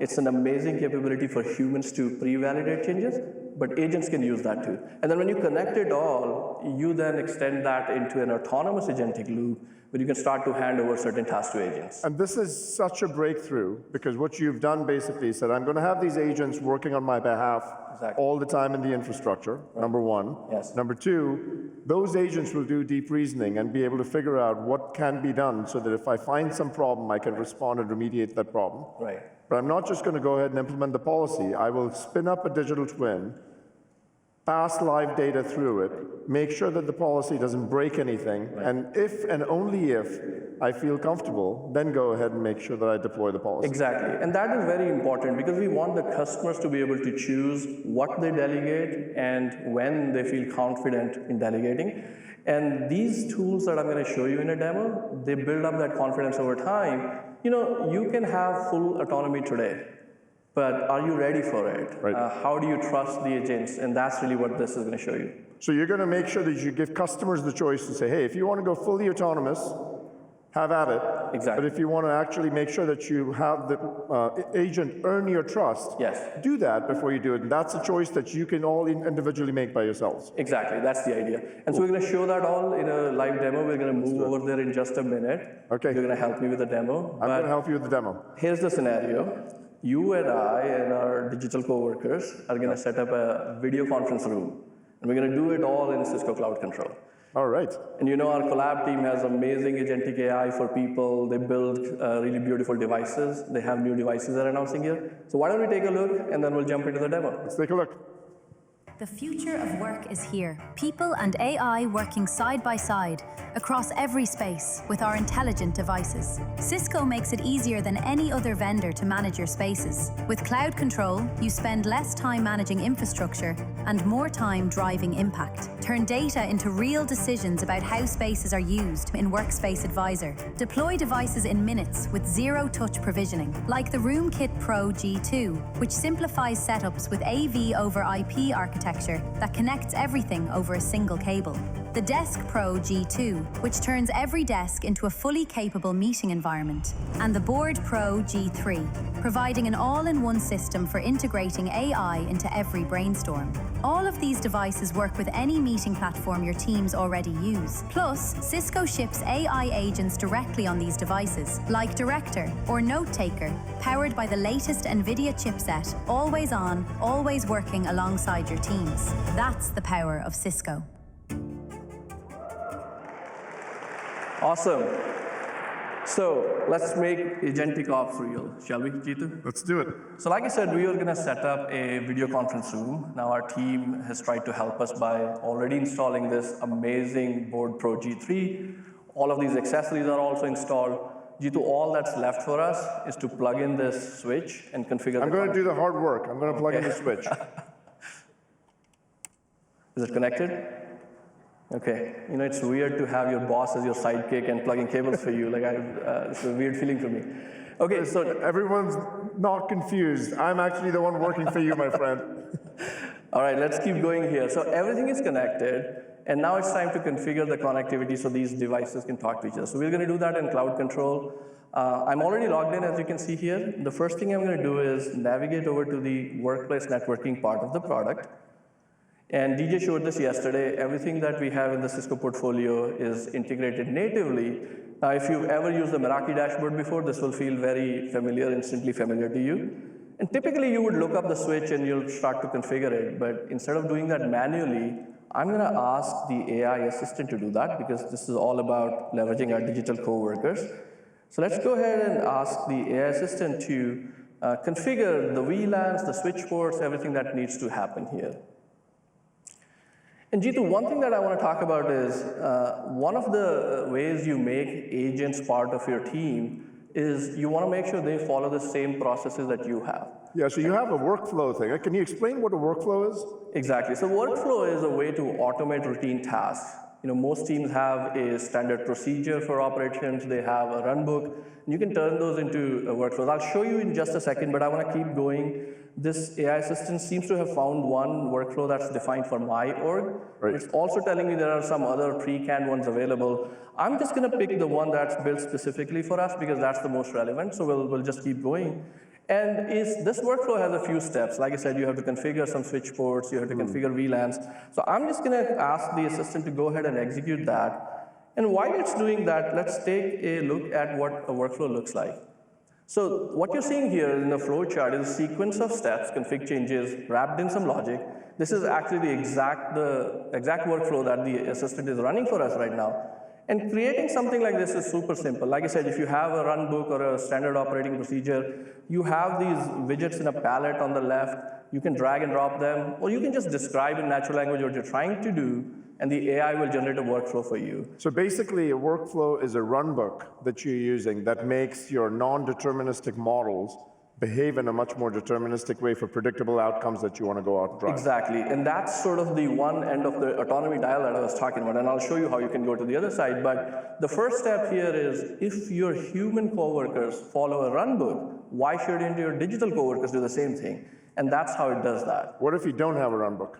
It's an amazing capability for humans to pre-validate changes, but agents can use that too. And then when you connect it all, you then extend that into an autonomous agentic loop where you can start to hand over certain tasks to agents. And this is such a breakthrough because what you've done basically is that I'm going to have these agents working on my behalf all the time in the infrastructure, number one. Yes. Number two, those agents will do deep reasoning and be able to figure out what can be done so that if I find some problem, I can respond and remediate that problem. Right. But I'm not just going to go ahead and implement the policy. I will spin up a digital twin, pass live data through it, make sure that the policy doesn't break anything, and if and only if I feel comfortable, then go ahead and make sure that I deploy the policy. Exactly, and that is very important because we want the customers to be able to choose what they delegate and when they feel confident in delegating. And these tools that I'm going to show you in a demo, they build up that confidence over time. You know, you can have full autonomy today, but are you ready for it? Right. How do you trust the agents? And that's really what this is going to show you. So you're going to make sure that you give customers the choice to say, hey, if you want to go fully autonomous, have at it. Exactly. But if you want to actually make sure that you have the agent earn your trust, yes, do that before you do it. And that's a choice that you can all individually make by yourselves. Exactly, that's the idea. And so we're going to show that all in a live demo. We're going to move over there in just a minute. Okay. You're going to help me with the demo. I'm going to help you with the demo. Here's the scenario. You and I and our digital coworkers are going to set up a video conference room. And we're going to do it all in Cisco Cloud Control. All right. And you know our collab team has amazing agentic AI for people. They build really beautiful devices. They have new devices they're announcing here. So why don't we take a look and then we'll jump into the demo. Let's take a look. The future of work is here. People and AI working side by side across every space with our intelligent devices. Cisco makes it easier than any other vendor to manage your spaces. With Cloud Control, you spend less time managing infrastructure and more time driving impact. Turn data into real decisions about how spaces are used in Workspace Advisor. Deploy devices in minutes with zero-touch provisioning, like the RoomKit Pro G2, which simplifies setups with AV over IP architecture that connects everything over a single cable. The Desk Pro G2, which turns every desk into a fully capable meeting environment. And the Board Pro G3, providing an all-in-one system for integrating AI into every brainstorm. All of these devices work with any meeting platform your teams already use. Plus, Cisco ships AI agents directly on these devices, like Director or Note Taker, powered by the latest NVIDIA chipset, always on, always working alongside your teams. That's the power of Cisco. Awesome. So let's make agentic ops real, shall we, Jeetu? Let's do it. So like I said, we are going to set up a video conference room. Now our team has tried to help us by already installing this amazing Board Pro G3. All of these accessories are also installed. Jeetu, all that's left for us is to plug in this switch and configure I'm going to do the hard work. I'm going to plug in the switch. Is it connected? Okay, you know, it's weird to have your boss as your sidekick and plugging cables for you. Like, it's a weird feeling for me. Okay, so everyone's not confused. I'm actually the one working for you, my friend. All right, let's keep going here. So everything is connected, and now it's time to configure the connectivity so these devices can talk to each other. So we're going to do that in Cloud Control. I'm already logged in, as you can see here. The first thing I'm going to do is navigate over to the workplace networking part of the product. And DJ showed this yesterday. Everything that we have in the Cisco portfolio is integrated natively. Now, if you've ever used the Meraki dashboard before, this will feel very familiar, instantly familiar to you. And typically, you would look up the switch and you'll start to configure it. But instead of doing that manually, I'm going to ask the AI assistant to do that because this is all about leveraging our digital coworkers. So let's go ahead and ask the AI assistant to configure the VLANs, the switch ports, everything that needs to happen here. And Jeetu, one thing that I want to talk about is one of the ways you make agents part of your team is you want to make sure they follow the same processes that you have. Yeah, so you have a workflow thing. Can you explain what a workflow is? Exactly. So workflow is a way to automate routine tasks. Most teams have a standard procedure for operations. They have a runbook. And you can turn those into workflows. I'll show you in just a second, but I want to keep going. This AI assistant seems to have found one workflow that's defined for my org. Right. It's also telling me there are some other pre-canned ones available. I'm just going to pick the one that's built specifically for us because that's the most relevant. So we'll just keep going. And this workflow has a few steps. Like I said, you have to configure some switch ports, you have to configure VLANs. So I'm just going to ask the assistant to go ahead and execute that. And while it's doing that, let's take a look at what a workflow looks like. So what you're seeing here in the flow chart is a sequence of steps, config changes, wrapped in some logic. This is actually the exact workflow that the assistant is running for us right now. And creating something like this is super simple. Like I said, if you have a run book or a standard operating procedure, you have these widgets in a palette on the left. You can drag and drop them, or you can just describe in natural language what you're trying to do, and the AI will generate a workflow for you. So basically, a workflow is a run book that you're using that makes your non-deterministic models behave in a much more deterministic way for predictable outcomes that you want to go out and drive. Exactly, and that's sort of the one end of the autonomy dial that I was talking about, and I'll show you how you can go to the other side, but the first step here is if your human coworkers follow a run book, why shouldn't your digital coworkers do the same thing? And that's how it does that. What if you don't have a run book?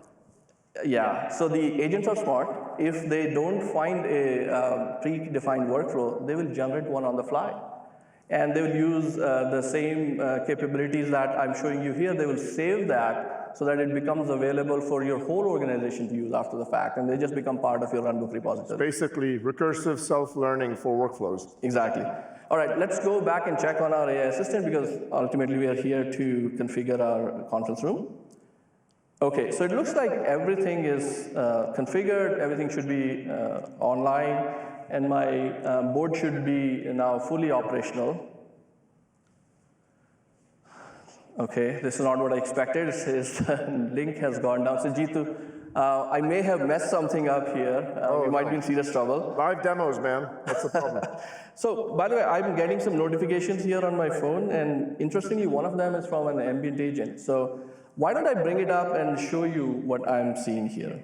Yeah, so the agents are smart. If they don't find a predefined workflow, they will generate one on the fly. And they will use the same capabilities that I'm showing you here. They will save that so that it becomes available for your whole organization to use after the fact, and they just become part of your runbook repository. Basically, recursive self-learning for workflows. Exactly. All right, let's go back and check on our AI assistant because ultimately we are here to configure our conference room. Okay, so it looks like everything is configured, everything should be online, and my board should be now fully operational. Okay, this is not what I expected. His link has gone down. So Jeetu, I may have messed something up here. We might be in serious trouble. Live demos, man. That's the problem. So, by the way, I'm getting some notifications here on my phone, and interestingly, one of them is from an ambient agent. So why don't I bring it up and show you what I'm seeing here?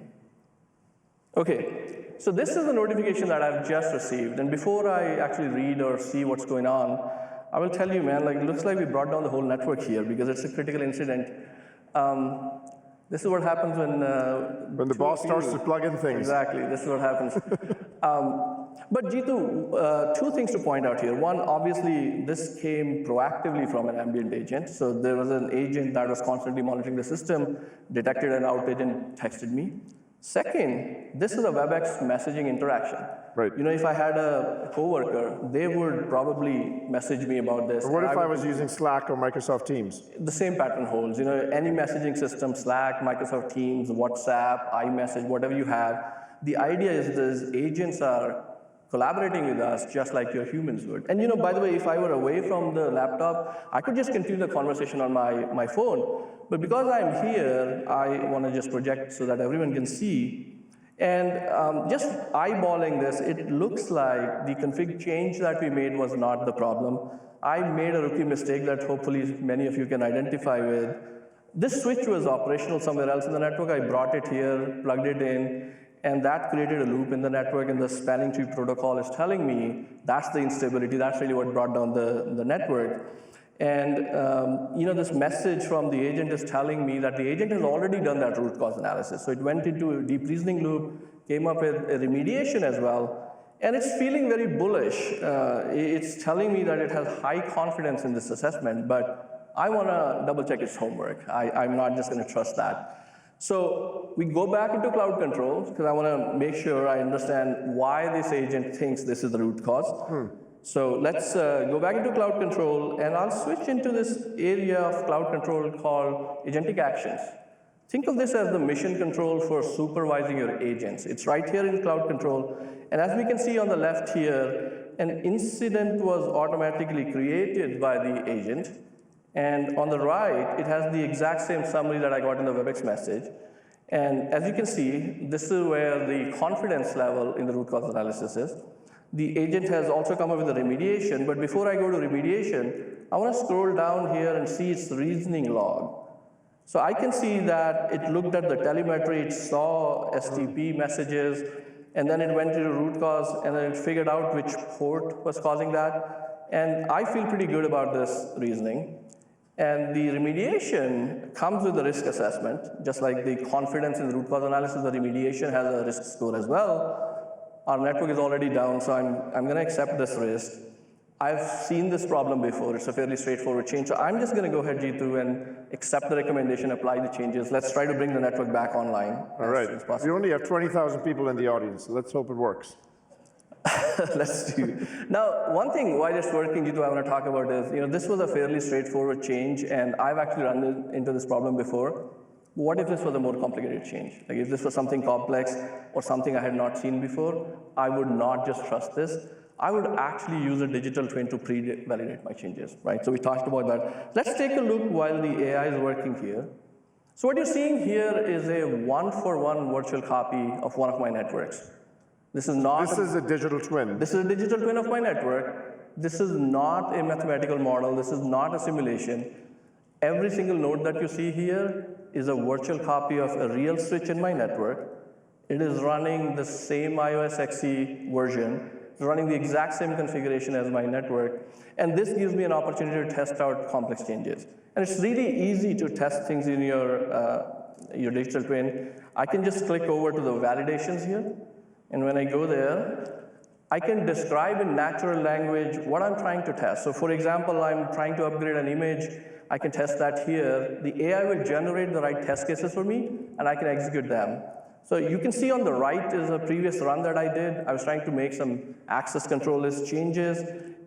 Okay, so this is the notification that I've just received, and before I actually read or see what's going on, I will tell you, man, like, it looks like we brought down the whole network here because it's a critical incident. This is what happens when the boss starts to plug in things. Exactly, this is what happens. But Jeetu, two things to point out here. One, obviously, this came proactively from an ambient agent. So there was an agent that was constantly monitoring the system, detected an outage and texted me. Second, this is a WebEx messaging interaction. Right. You know, if I had a coworker, they would probably message me about this. Or what if I was using Slack or Microsoft Teams? The same pattern holds. You know, any messaging system, Slack, Microsoft Teams, WhatsApp, iMessage, whatever you have, the idea is these agents are collaborating with us just like your humans would. And you know, by the way, if I were away from the laptop, I could just continue the conversation on my phone. But because I'm here, I want to just project so that everyone can see. And just eyeballing this, it looks like the config change that we made was not the problem. I made a rookie mistake that hopefully many of you can identify with. This switch was operational somewhere else in the network. I brought it here, plugged it in, and that created a loop in the network, and the spanning tree protocol is telling me that's the instability, that's really what brought down the network. And you know, this message from the agent is telling me that the agent has already done that root cause analysis. So it went into a deep reasoning loop, came up with a remediation as well, and it's feeling very bullish. It's telling me that it has high confidence in this assessment, but I want to double check its homework. I'm not just going to trust that. So we go back into cloud control, because I want to make sure I understand why this agent thinks this is the root cause. So let's go back into cloud control, and I'll switch into this area of cloud control called Agentic Actions. Think of this as the mission control for supervising your agents. It's right here in cloud control, and as we can see on the left here, an incident was automatically created by the agent. And on the right, it has the exact same summary that I got in the WebEx message. And as you can see, this is where the confidence level in the root cause analysis is. The agent has also come up with a remediation, but before I go to remediation, I want to scroll down here and see its reasoning log. So I can see that it looked at the telemetry, it saw STP messages, and then it went to the root cause, and then it figured out which port was causing that. And I feel pretty good about this reasoning. And the remediation comes with the risk assessment, just like the confidence in the root cause analysis, the remediation has a risk score as well. Our network is already down, so I'm going to accept this risk. I've seen this problem before. It's a fairly straightforward change. So I'm just going to go ahead, Jeetu, and accept the recommendation, apply the changes. Let's try to bring the network back online. All right. We only have 20,000 people in the audience, so let's hope it works. Let's do. Now, one thing why it's working, Jeetu, I want to talk about is, this was a fairly straightforward change, and I've actually run into this problem before. What if this was a more complicated change? Like if this was something complex or something I had not seen before, I would not just trust this. I would actually use a digital twin to pre-validate my changes, right? So we talked about that. Let's take a look while the AI is working here. So what you're seeing here is a one-for-one virtual copy of one of my networks. This is not. This is a digital twin. This is a digital twin of my network. This is not a mathematical model. This is not a simulation. Every single node that you see here is a virtual copy of a real switch in my network. It is running the same iOS XE version. It's running the exact same configuration as my network. And this gives me an opportunity to test out complex changes. And it's really easy to test things in your digital twin. I can just click over to the validations here. And when I go there, I can describe in natural language what I'm trying to test. So for example, I'm trying to upgrade an image. I can test that here. The AI will generate the right test cases for me, and I can execute them. So you can see on the right is a previous run that I did. I was trying to make some access control list changes,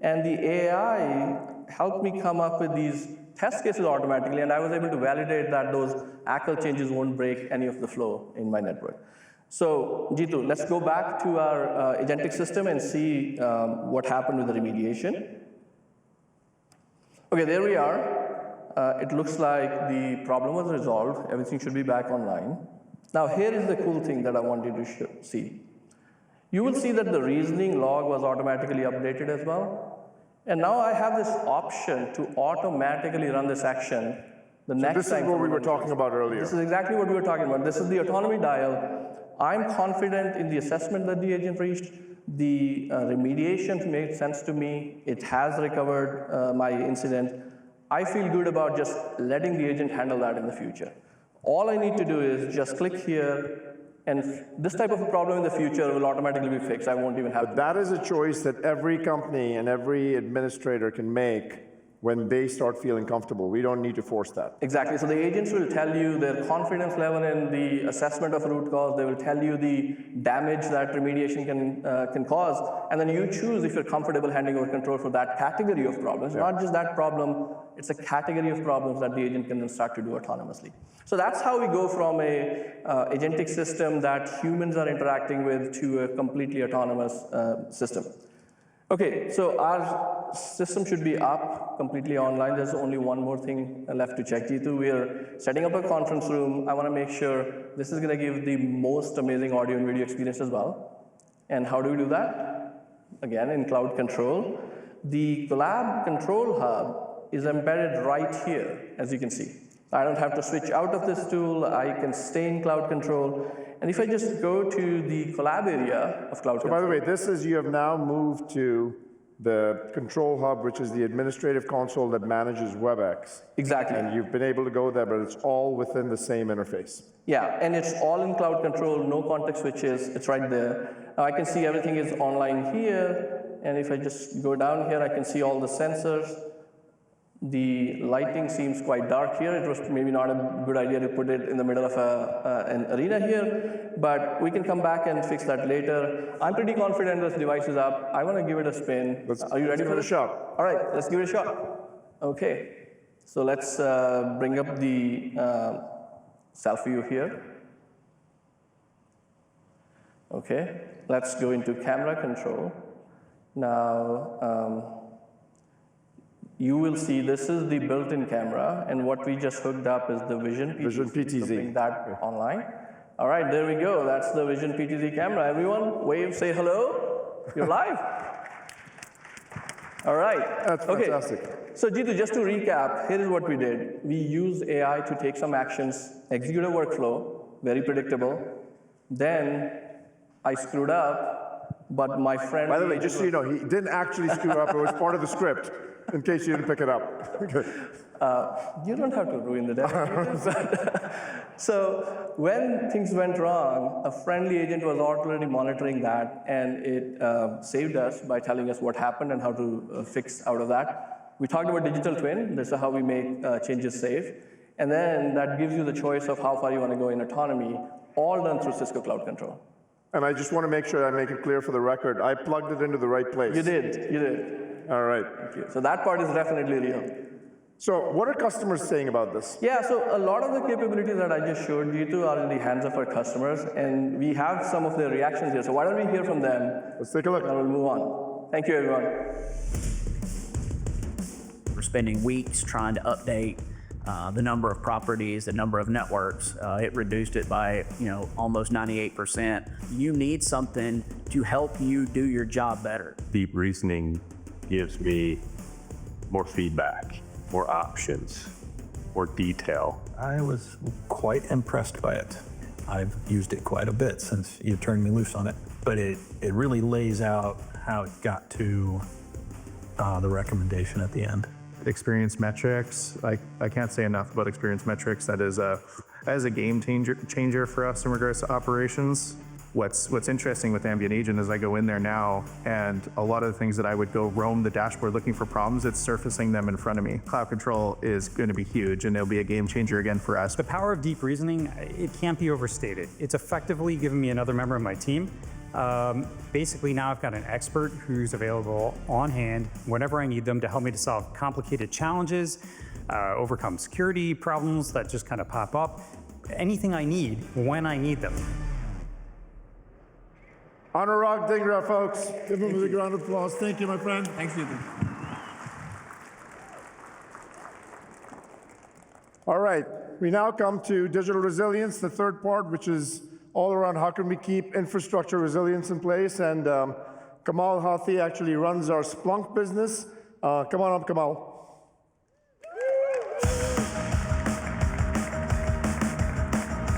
and the AI helped me come up with these test cases automatically, and I was able to validate that those ACL changes won't break any of the flow in my network. So Jeetu, let's go back to our agentic system and see what happened with the remediation. Okay, there we are. It looks like the problem was resolved. Everything should be back online. Now, here is the cool thing that I want you to see. You will see that the reasoning log was automatically updated as well. And now I have this option to automatically run this action the next time. This is what we were talking about earlier. This is exactly what we were talking about. This is the autonomy dial. I'm confident in the assessment that the agent reached. The remediation made sense to me. It has recovered my incident. I feel good about just letting the agent handle that in the future. All I need to do is just click here, and this type of a problem in the future will automatically be fixed. I won't even have to. But that is a choice that every company and every administrator can make when they start feeling comfortable. We don't need to force that. Exactly. So the agents will tell you their confidence level in the assessment of root cause. They will tell you the damage that remediation can cause. And then you choose if you're comfortable handing over control for that category of problems. Yeah. Not just that problem, it's a category of problems that the agent can then start to do autonomously. So that's how we go from a agentic system that humans are interacting with to a completely autonomous system. Okay, so our system should be up, completely online. There's only one more thing left to check. Jeetu, we are setting up a conference room. I want to make sure this is going to give the most amazing audio and video experience as well. And how do we do that? Again, in Cloud Control. The Collab Control Hub is embedded right here, as you can see. I don't have to switch out of this tool. I can stay in Cloud Control. And if I just go to the collab area of Cloud Control. By the way, this is, you have now moved to the Control Hub, which is the administrative console that manages WebEx. Exactly. And you've been able to go there, but it's all within the same interface. Yeah, and it's all in Cloud Control, no context switches, it's right there. Now I can see everything is online here, and if I just go down here, I can see all the sensors. The lighting seems quite dark here. It was maybe not a good idea to put it in the middle of an arena here, but we can come back and fix that later. I'm pretty confident this device is up. I want to give it a spin. Are you ready for a shot? All right, let's give it a shot. Okay, so let's bring up the self view here. Okay, let's go into camera control. Now, you will see this is the built-in camera, and what we just hooked up is the Vision PTZ. So bring that online. All right, there we go. That's the Vision PTZ camera. Everyone, wave, say hello. You're live. All right. That's fantastic. Okay. So Jeetu, just to recap, here is what we did. We used AI to take some actions, execute a workflow, very predictable. Then I screwed up, but my friend... By the way, just so you know, he didn't actually screw up. It was part of the script, in case you didn't pick it up. Okay. You don't have to ruin the demo. So when things went wrong, a friendly agent was already monitoring that, and it saved us by telling us what happened and how to fix out of that. We talked about digital twin. This is how we make changes safe. And then that gives you the choice of how far you want to go in autonomy, all done through Cisco Cloud Control. And I just want to make sure I make it clear for the record, I plugged it into the right place. You did, you did. All right. Thank you. So that part is definitely real. So what are customers saying about this? Yeah, so a lot of the capabilities that I just showed you two are in the hands of our customers, and we have some of their reactions here. So why don't we hear from them? Let's take a look. And we'll move on. Thank you, everyone. We're spending weeks trying to update the number of properties, the number of networks. It reduced it by, almost 98%. You need something to help you do your job better. Deep reasoning gives me more feedback, more options, more detail. I was quite impressed by it. I've used it quite a bit since you turned me loose on it, but it really lays out how it got to the recommendation at the end. Experience metrics, I can't say enough about experience metrics. That is a game changer for us in regards to operations. What's interesting with Ambient Agent is I go in there now, and a lot of the things that I would go roam the dashboard looking for problems, it's surfacing them in front of me. Cloud control is going to be huge, and it'll be a game changer again for us. The power of deep reasoning, it can't be overstated. It's effectively given me another member of my team. Basically now I've got an expert who's available on hand whenever I need them to help me to solve complicated challenges, overcome security problems that just kind of pop up, anything I need when I need them. Anurag Dhingra, folks. Give him a big round of applause. Thank you, my friend. Thanks, Jeetu. All right, we now come to digital resilience, the third part, which is all around how can we keep infrastructure resilience in place. And Kamal Hathi actually runs our Splunk business. Come on up, Kamal.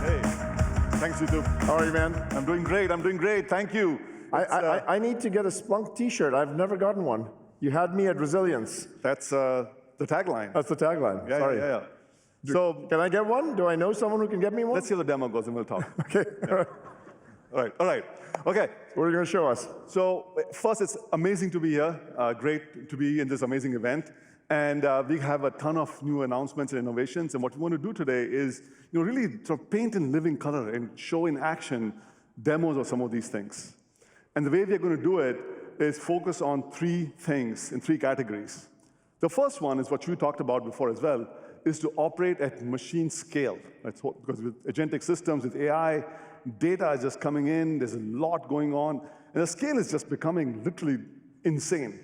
Hey, thanks, Jeetu. How are you, man? I'm doing great, thank you. I need to get a Splunk t-shirt. I've never gotten one. You had me at resilience. That's the tagline. That's the tagline, sorry. Yeah. So, can I get one? Do I know someone who can get me one? Let's see how the demo goes and we'll talk. Okay. Yeah. All right. Okay. What are you going to show us? So first, it's amazing to be here. Great to be in this amazing event. And we have a ton of new announcements and innovations. And what we want to do today is really sort of paint in living color and show in action demos of some of these things. And the way we are going to do it is focus on three things in three categories. The first one is what you talked about before as well, is to operate at machine scale. That's what, because with agentic systems, with AI, data is just coming in, there's a lot going on, and the scale is just becoming literally insane.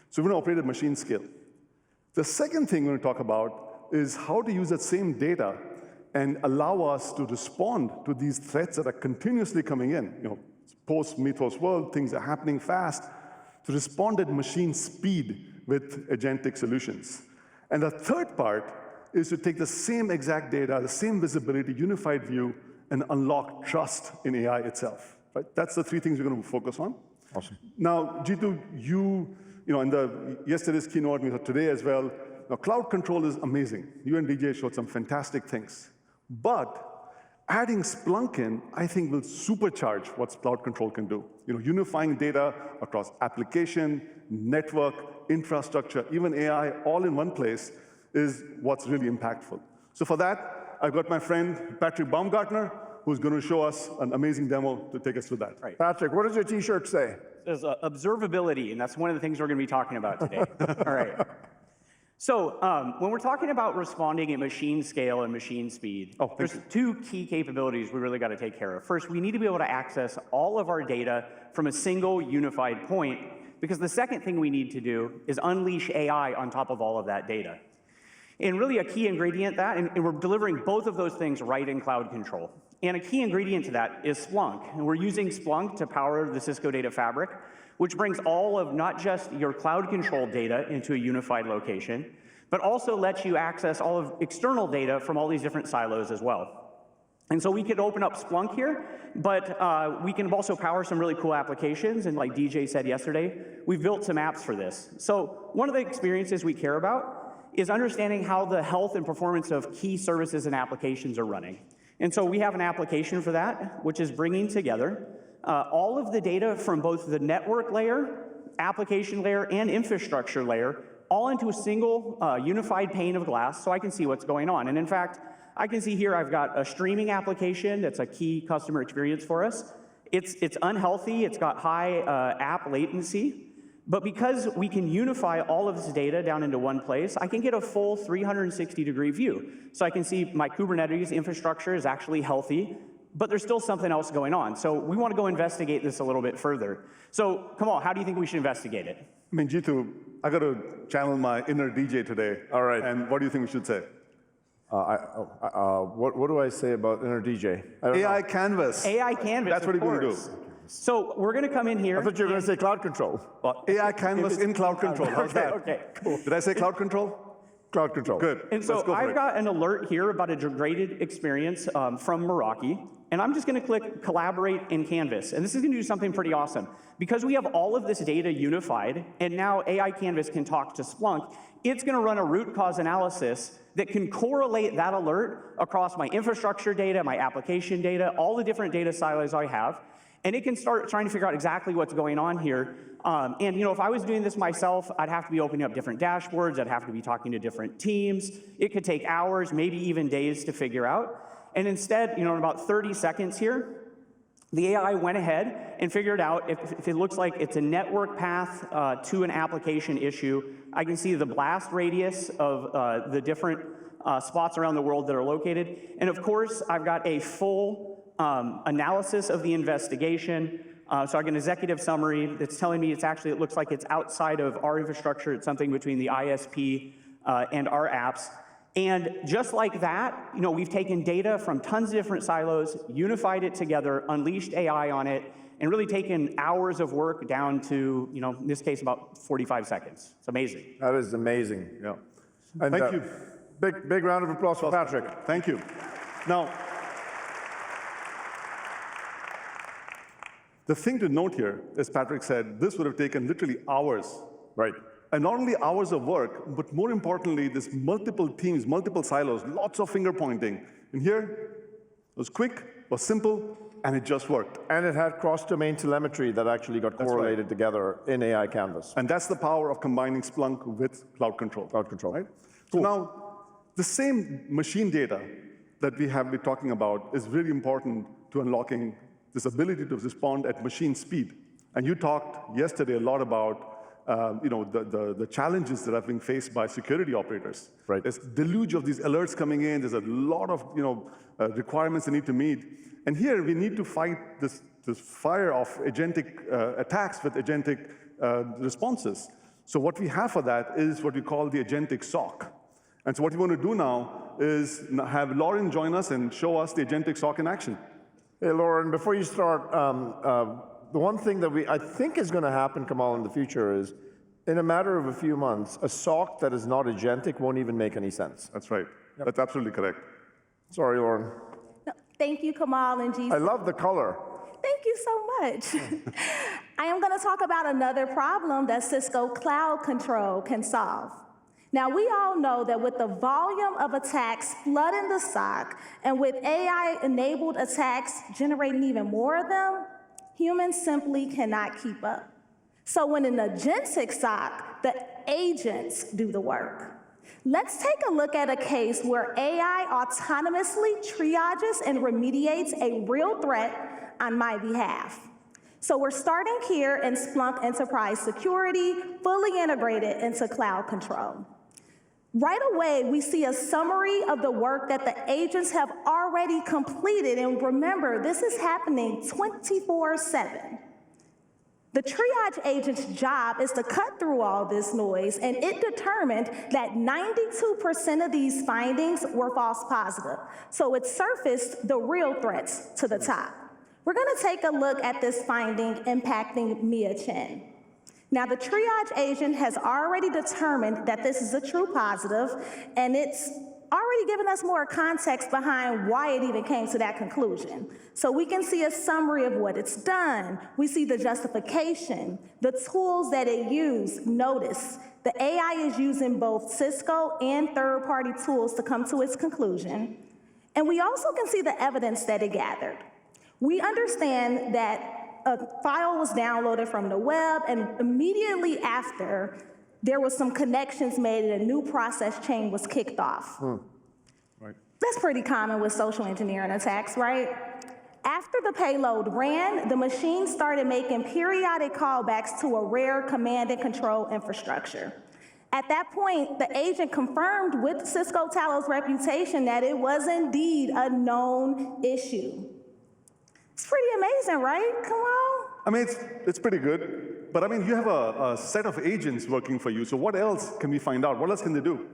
So we're going to operate at machine scale. The second thing we're going to talk about is how to use that same data and allow us to respond to these threats that are continuously coming in. Post-Mythos world, things are happening fast, to respond at machine speed with agentic solutions. And the third part is to take the same exact data, the same visibility, unified view, and unlock trust in AI itself. Right? That's the three things we're going to focus on. Awesome. Now, Jeetu, in yesterday's keynote, we saw today as well, cloud control is amazing. You and DJ showed some fantastic things. But adding Splunk in, I think, will supercharge what cloud control can do. Unifying data across application, network, infrastructure, even AI, all in one place, is what's really impactful. So for that, I've got my friend Patrick Baumgartner, who's going to show us an amazing demo to take us through that. Right. Patrick, what does your t-shirt say? There's observability, and that's one of the things we're going to be talking about today. All right. So when we're talking about responding at machine scale and machine speed, there's two key capabilities we really got to take care of. First, we need to be able to access all of our data from a single unified point, because the second thing we need to do is unleash AI on top of all of that data. And really a key ingredient that, and we're delivering both of those things right in cloud control. And a key ingredient to that is Splunk. And we're using Splunk to power the Cisco Data Fabric. which brings all of not just your cloud control data into a unified location, but also lets you access all of external data from all these different silos as well. And so we could open up Splunk here, but we can also power some really cool applications. And like DJ said yesterday, we've built some apps for this. So one of the experiences we care about is understanding how the health and performance of key services and applications are running. And so we have an application for that, which is bringing together all of the data from both the network layer, application layer, and infrastructure layer, all into a single unified pane of glass so I can see what's going on. And in fact, I can see here I've got a streaming application that's a key customer experience for us. It's unhealthy, it's got high app latency, but because we can unify all of this data down into one place, I can get a full 360-degree view. So I can see my Kubernetes infrastructure is actually healthy, but there's still something else going on. So we want to go investigate this a little bit further. So Kamal, how do you think we should investigate it? I mean, Jeetu, I got to channel my inner DJ today. All right. And what do you think we should say? What do I say about inner DJ? AI Canvas. AI Canvas, That's what you're going to do. So we're going to come in here. I thought you were going to say cloud control. AI Canvas in cloud control. How's that? Okay, cool. Did I say cloud control? Cloud control. Good. And so I've got an alert here about a degraded experience from Meraki. And I'm just going to click Collaborate in Canvas. And this is going to do something pretty awesome. Because we have all of this data unified, and now AI Canvas can talk to Splunk, it's going to run a root cause analysis that can correlate that alert across my infrastructure data, my application data, all the different data silos I have. And it can start trying to figure out exactly what's going on here. And you know, if I was doing this myself, I'd have to be opening up different dashboards. I'd have to be talking to different teams. It could take hours, maybe even days to figure out. And instead, you know, in about 30 seconds here, the AI went ahead and figured out if it looks like it's a network path to an application issue. I can see the blast radius of the different spots around the world that are located. And of course, I've got a full analysis of the investigation. So I get an executive summary that's telling me it looks like it's outside of our infrastructure. It's something between the ISP and our apps. And just like that, you know, we've taken data from tons of different silos, unified it together, unleashed AI on it, and really taken hours of work down to, you know, in this case, about 45 seconds. It's amazing. That is amazing. Yeah. And, Thank you. Big round of applause for Patrick. Thank you. Now, the thing to note here, as Patrick said, this would have taken literally hours. Right. And not only hours of work, but more importantly, there's multiple teams, multiple silos, lots of finger pointing. And here, it was quick, was simple, and it just worked. And it had cross-domain telemetry that actually got correlated together in AI Canvas. And that's the power of combining Splunk with cloud control. Cloud control. Right? Cool. So now, the same machine data that we have been talking about is really important to unlocking this ability to respond at machine speed. And you talked yesterday a lot about you know, the challenges that are being faced by security operators. Right. There's a deluge of these alerts coming in. There's a lot of, you know, requirements they need to meet. And here we need to fight this fire of agentic attacks with agentic responses. So what we have for that is what we call the agentic SOC. And so what we want to do now is have Lauren join us and show us the agentic SOC in action. Hey, Lauren, before you start, the one thing that I think is going to happen, Kamal, in the future is, in a matter of a few months, a SOC that is not agentic won't even make any sense. That's right. Yep. That's absolutely correct. Sorry, Lauren. No, thank you, Kamal and Jeetu. I love the color. Thank you so much. I am going to talk about another problem that Cisco Cloud Control can solve. Now, we all know that with the volume of attacks flooding the SOC, and with AI-enabled attacks generating even more of them, humans simply cannot keep up. So when an agentic SOC, the agents do the work. Let's take a look at a case where AI autonomously triages and remediates a real threat on my behalf. So we're starting here in Splunk Enterprise Security, fully integrated into Cloud Control. Right away, we see a summary of the work that the agents have already completed. And remember, this is happening 24/7. The triage agent's job is to cut through all this noise, and it determined that 92% of these findings were false positive. So it surfaced the real threats to the top. We're going to take a look at this finding impacting Mia Chen. Now, the triage agent has already determined that this is a true positive, and it's already given us more context behind why it even came to that conclusion. So we can see a summary of what it's done. We see the justification, the tools that it used. Notice, the AI is using both Cisco and third-party tools to come to its conclusion. And we also can see the evidence that it gathered. We understand that a file was downloaded from the web, and immediately after, there was some connections made and a new process chain was kicked off. Right. That's pretty common with social engineering attacks, right? After the payload ran, the machine started making periodic callbacks to a rare command and control infrastructure. At that point, the agent confirmed with Cisco Talos' reputation that it was indeed a known issue. It's pretty amazing, right? Come on. I mean, it's pretty good. But I mean, you have a set of agents working for you. So what else can we find out? What else can they do?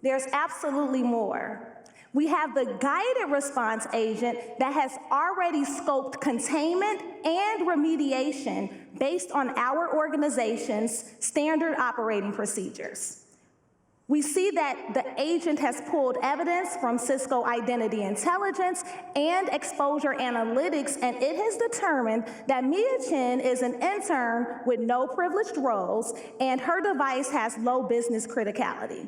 There's absolutely more. We have the guided response agent that has already scoped containment and remediation based on our organization's standard operating procedures. We see that the agent has pulled evidence from Cisco Identity Intelligence and Exposure Analytics, and it has determined that Mia Chen is an intern with no privileged roles, and her device has low business criticality.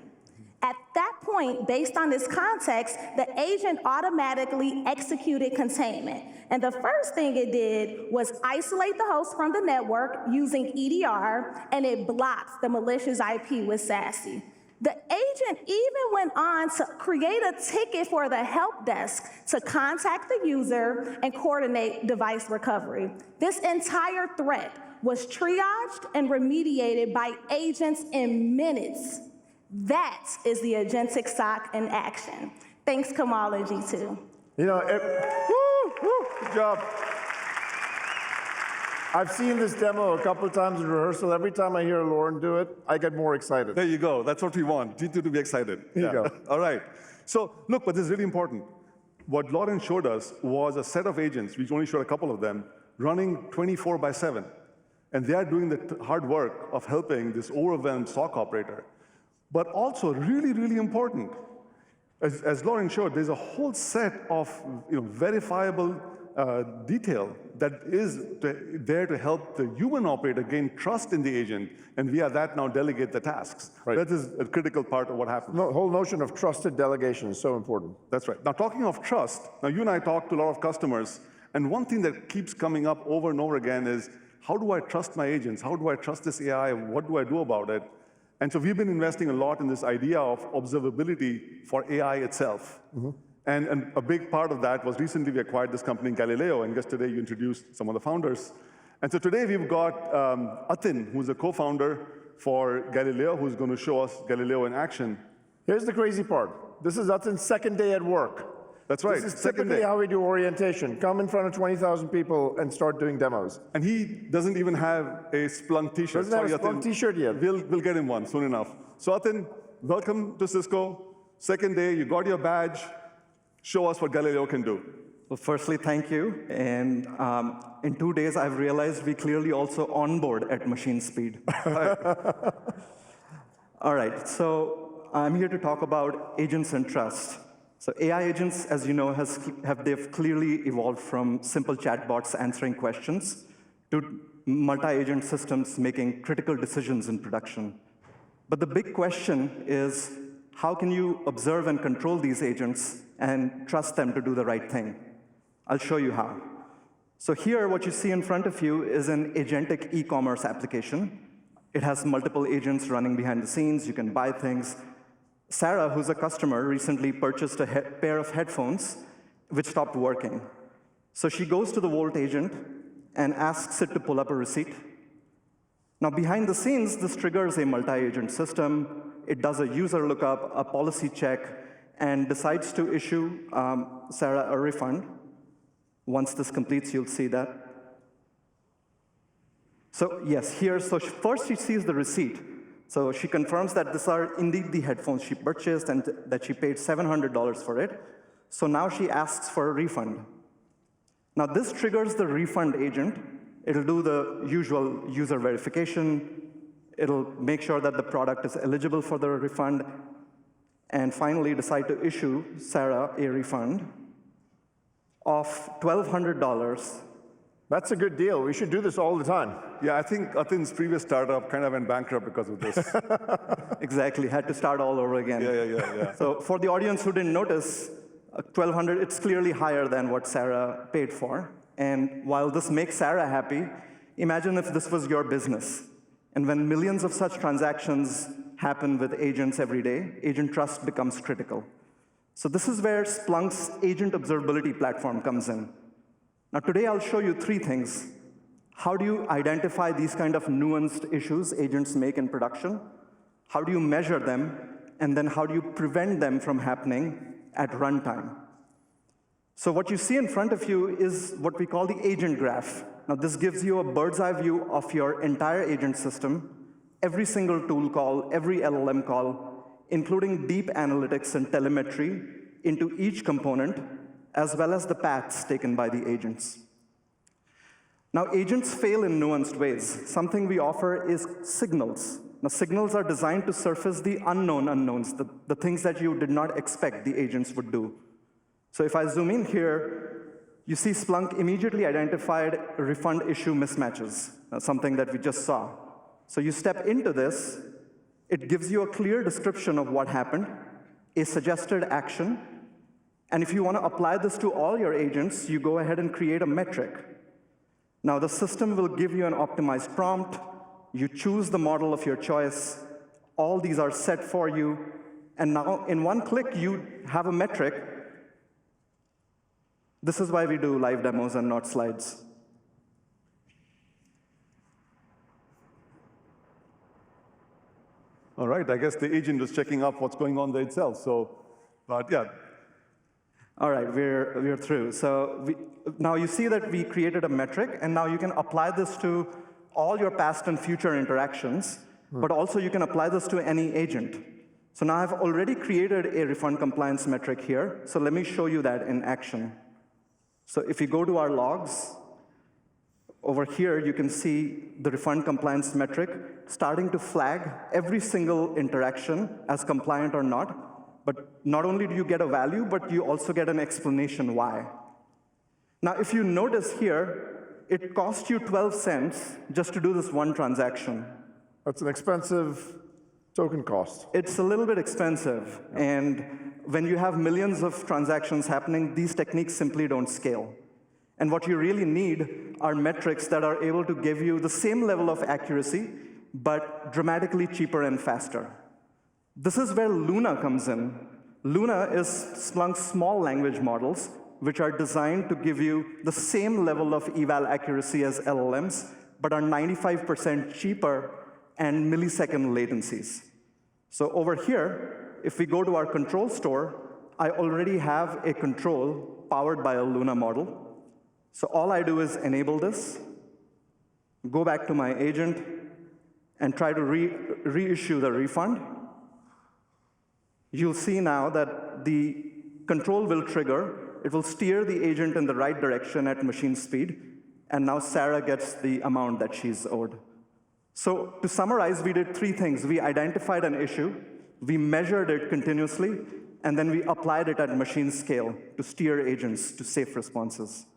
At that point, based on this context, the agent automatically executed containment. And the first thing it did was isolate the host from the network using EDR, and it blocked the malicious IP with SASE. The agent even went on to create a ticket for the help desk to contact the user and coordinate device recovery. This entire threat was triaged and remediated by agents in minutes. That is the Agentic SOC in action. Thanks, Kamal and Jeetu. You know, good job. I've seen this demo a couple of times in rehearsal. Every time I hear Lauren do it, I get more excited. There you go. That's what we want. Jeetu to be excited. There you go. All right. So look, but this is really important. What Lauren showed us was a set of agents, we only showed a couple of them, running 24/7. And they are doing the hard work of helping this overwhelmed SOC operator. But also, really, really important, as Lauren showed, there's a whole set of verifiable detail that is there to help the human operator gain trust in the agent, and via that now delegate the tasks. Right. That is a critical part of what happens. The whole notion of trusted delegation is so important. That's right. Now, talking of trust, now you and I talk to a lot of customers, and one thing that keeps coming up over and over again is, how do I trust my agents? How do I trust this AI? What do I do about it? And so we've been investing a lot in this idea of observability for AI itself. Mm-hmm. And a big part of that was recently we acquired this company, Galileo, and yesterday you introduced some of the founders. And so today we've got Atin, who's a co-founder for Galileo, who's going to show us Galileo in action. Here's the crazy part. This is Atin's second day at work. That's right. This is typically how we do orientation. Come in front of 20,000 people and start doing demos. And he doesn't even have a Splunk t-shirt. Doesn't have a Splunk t-shirt yet. We'll get him one soon enough. So Atin, welcome to Cisco. Second day, you got your badge. Show us what Galileo can do. Well, firstly, thank you. And in 2 days, I've realized we clearly also onboard at machine speed. All right, so I'm here to talk about agents and trust. So AI agents, as you know, they've clearly evolved from simple chatbots answering questions to multi-agent systems making critical decisions in production. But the big question is, how can you observe and control these agents and trust them to do the right thing? I'll show you how. So here, what you see in front of you is an agentic e-commerce application. It has multiple agents running behind the scenes. You can buy things. Sarah, who's a customer, recently purchased a pair of headphones which stopped working. So she goes to the Volt agent and asks it to pull up a receipt. Now, behind the scenes, this triggers a multi-agent system. It does a user lookup, a policy check, and decides to issue Sarah a refund. Once this completes, you'll see that. So yes, here, so first she sees the receipt. So she confirms that these are indeed the headphones she purchased and that she paid $700 for it. So now she asks for a refund. Now this triggers the refund agent. It'll do the usual user verification, It'll make sure that the product is eligible for the refund, and finally decide to issue Sarah a refund of $1,200. That's a good deal. We should do this all the time. Yeah, I think Atin's previous startup kind of went bankrupt because of this. Exactly, had to start all over again. Yeah. So for the audience who didn't notice, 1,200, it's clearly higher than what Sarah paid for. And while this makes Sarah happy, imagine if this was your business. And when millions of such transactions happen with agents every day, agent trust becomes critical. So this is where Splunk's agent observability platform comes in. Now today I'll show you three things. How do you identify these kind of nuanced issues agents make in production? How do you measure them? And then how do you prevent them from happening at runtime? So what you see in front of you is what we call the agent graph. Now this gives you a bird's eye view of your entire agent system, every single tool call, every LLM call, including deep analytics and telemetry into each component, as well as the paths taken by the agents. Now, agents fail in nuanced ways. Something we offer is signals. Now, signals are designed to surface the unknown unknowns, the things that you did not expect the agents would do. So if I zoom in here, you see Splunk immediately identified refund issue mismatches, something that we just saw. So you step into this, it gives you a clear description of what happened, a suggested action, and if you want to apply this to all your agents, you go ahead and create a metric. Now the system will give you an optimized prompt, you choose the model of your choice, all these are set for you, and now in one click you have a metric. This is why we do live demos and not slides. All right, I guess the agent was checking up what's going on there itself. So, but yeah. All right, we're through. So now you see that we created a metric, and now you can apply this to all your past and future interactions, but also you can apply this to any agent. So now I've already created a refund compliance metric here. So let me show you that in action. So if you go to our logs, over here you can see the refund compliance metric starting to flag every single interaction as compliant or not. But not only do you get a value, but you also get an explanation why. Now, if you notice here, it cost you 12 cents just to do this one transaction. That's an expensive token cost. It's a little bit expensive. And when you have millions of transactions happening, these techniques simply don't scale. And what you really need are metrics that are able to give you the same level of accuracy, but dramatically cheaper and faster. This is where Luna comes in. Luna is Splunk's small language models, which are designed to give you the same level of eval accuracy as LLMs, but are 95% cheaper and millisecond latencies. So over here, if we go to our control store, I already have a control powered by a Luna model. So all I do is enable this, go back to my agent, and try to reissue the refund. You'll see now that the control will trigger. It will steer the agent in the right direction at machine speed. And now Sarah gets the amount that she's owed. So to summarize, we did three things. We identified an issue. We measured it continuously. And then we applied it at machine scale to steer agents to safe responses.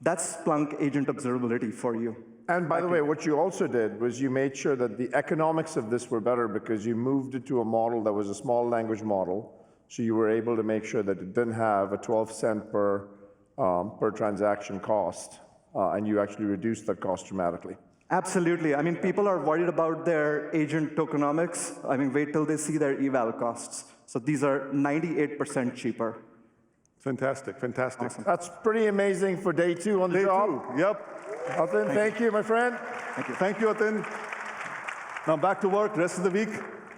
That's Splunk agent observability for you. And by the way, what you also did was you made sure that the economics of this were better because you moved it to a model that was a small language model. So you were able to make sure that it didn't have a 12-cent per transaction cost, and you actually reduced that cost dramatically. Absolutely. I mean, people are worried about their agent tokenomics. I mean, wait till they see their eval costs. So these are 98% cheaper. Fantastic, fantastic. Awesome. That's pretty amazing for day 2 on the job. Yep. Atin, thank you, my friend. Thank you. Thank you, Atin. Now back to work, rest of the week.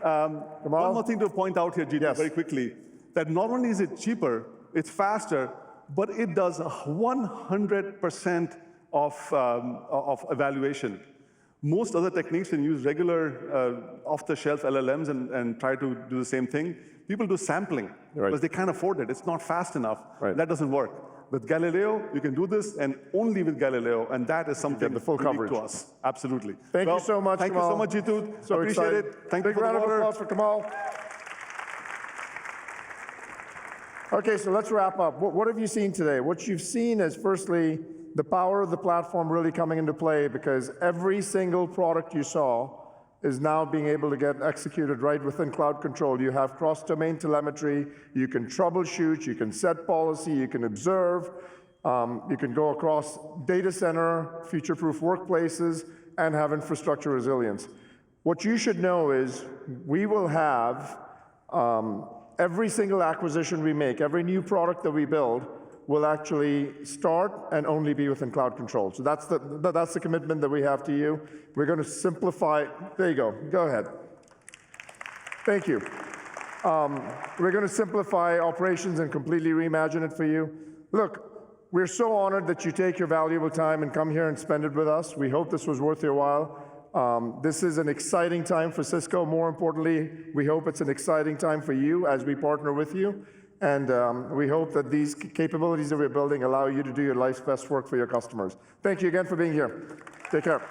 One more thing to point out here, Jeetu, very quickly, that not only is it cheaper, it's faster, but it does 100% of evaluation. Most other techniques can use regular off-the-shelf LLMs and try to do the same thing. People do sampling because they can't afford it. It's not fast enough. That doesn't work. with Galileo, you can do this, and only with Galileo, and that is something the full coverage to us. Absolutely. Thank you so much, Thank Kamal. you so much, Jeetu. So Appreciate excited. it. Thank you Big for the round of water. applause for Kamal. Okay, so let's wrap up. What have you seen today? What you've seen is, firstly, the power of the platform really coming into play, because every single product you saw is now being able to get executed right within Cloud Control. You have cross-domain telemetry, you can troubleshoot, you can set policy, you can observe, you can go across data center, future-proof workplaces, and have infrastructure resilience. What you should know is we will have every single acquisition we make, every new product that we build, will actually start and only be within Cloud Control. So that's the commitment that we have to you. We're going to simplify. There you go. Go ahead. Thank you. We're going to simplify operations and completely reimagine it for you. Look, we're so honored that you take your valuable time and come here and spend it with us. We hope this was worth your while. This is an exciting time for Cisco. More importantly, we hope it's an exciting time for you as we partner with you. And we hope that these capabilities that we're building allow you to do your life's best work for your customers. Thank you again for being here. Take care.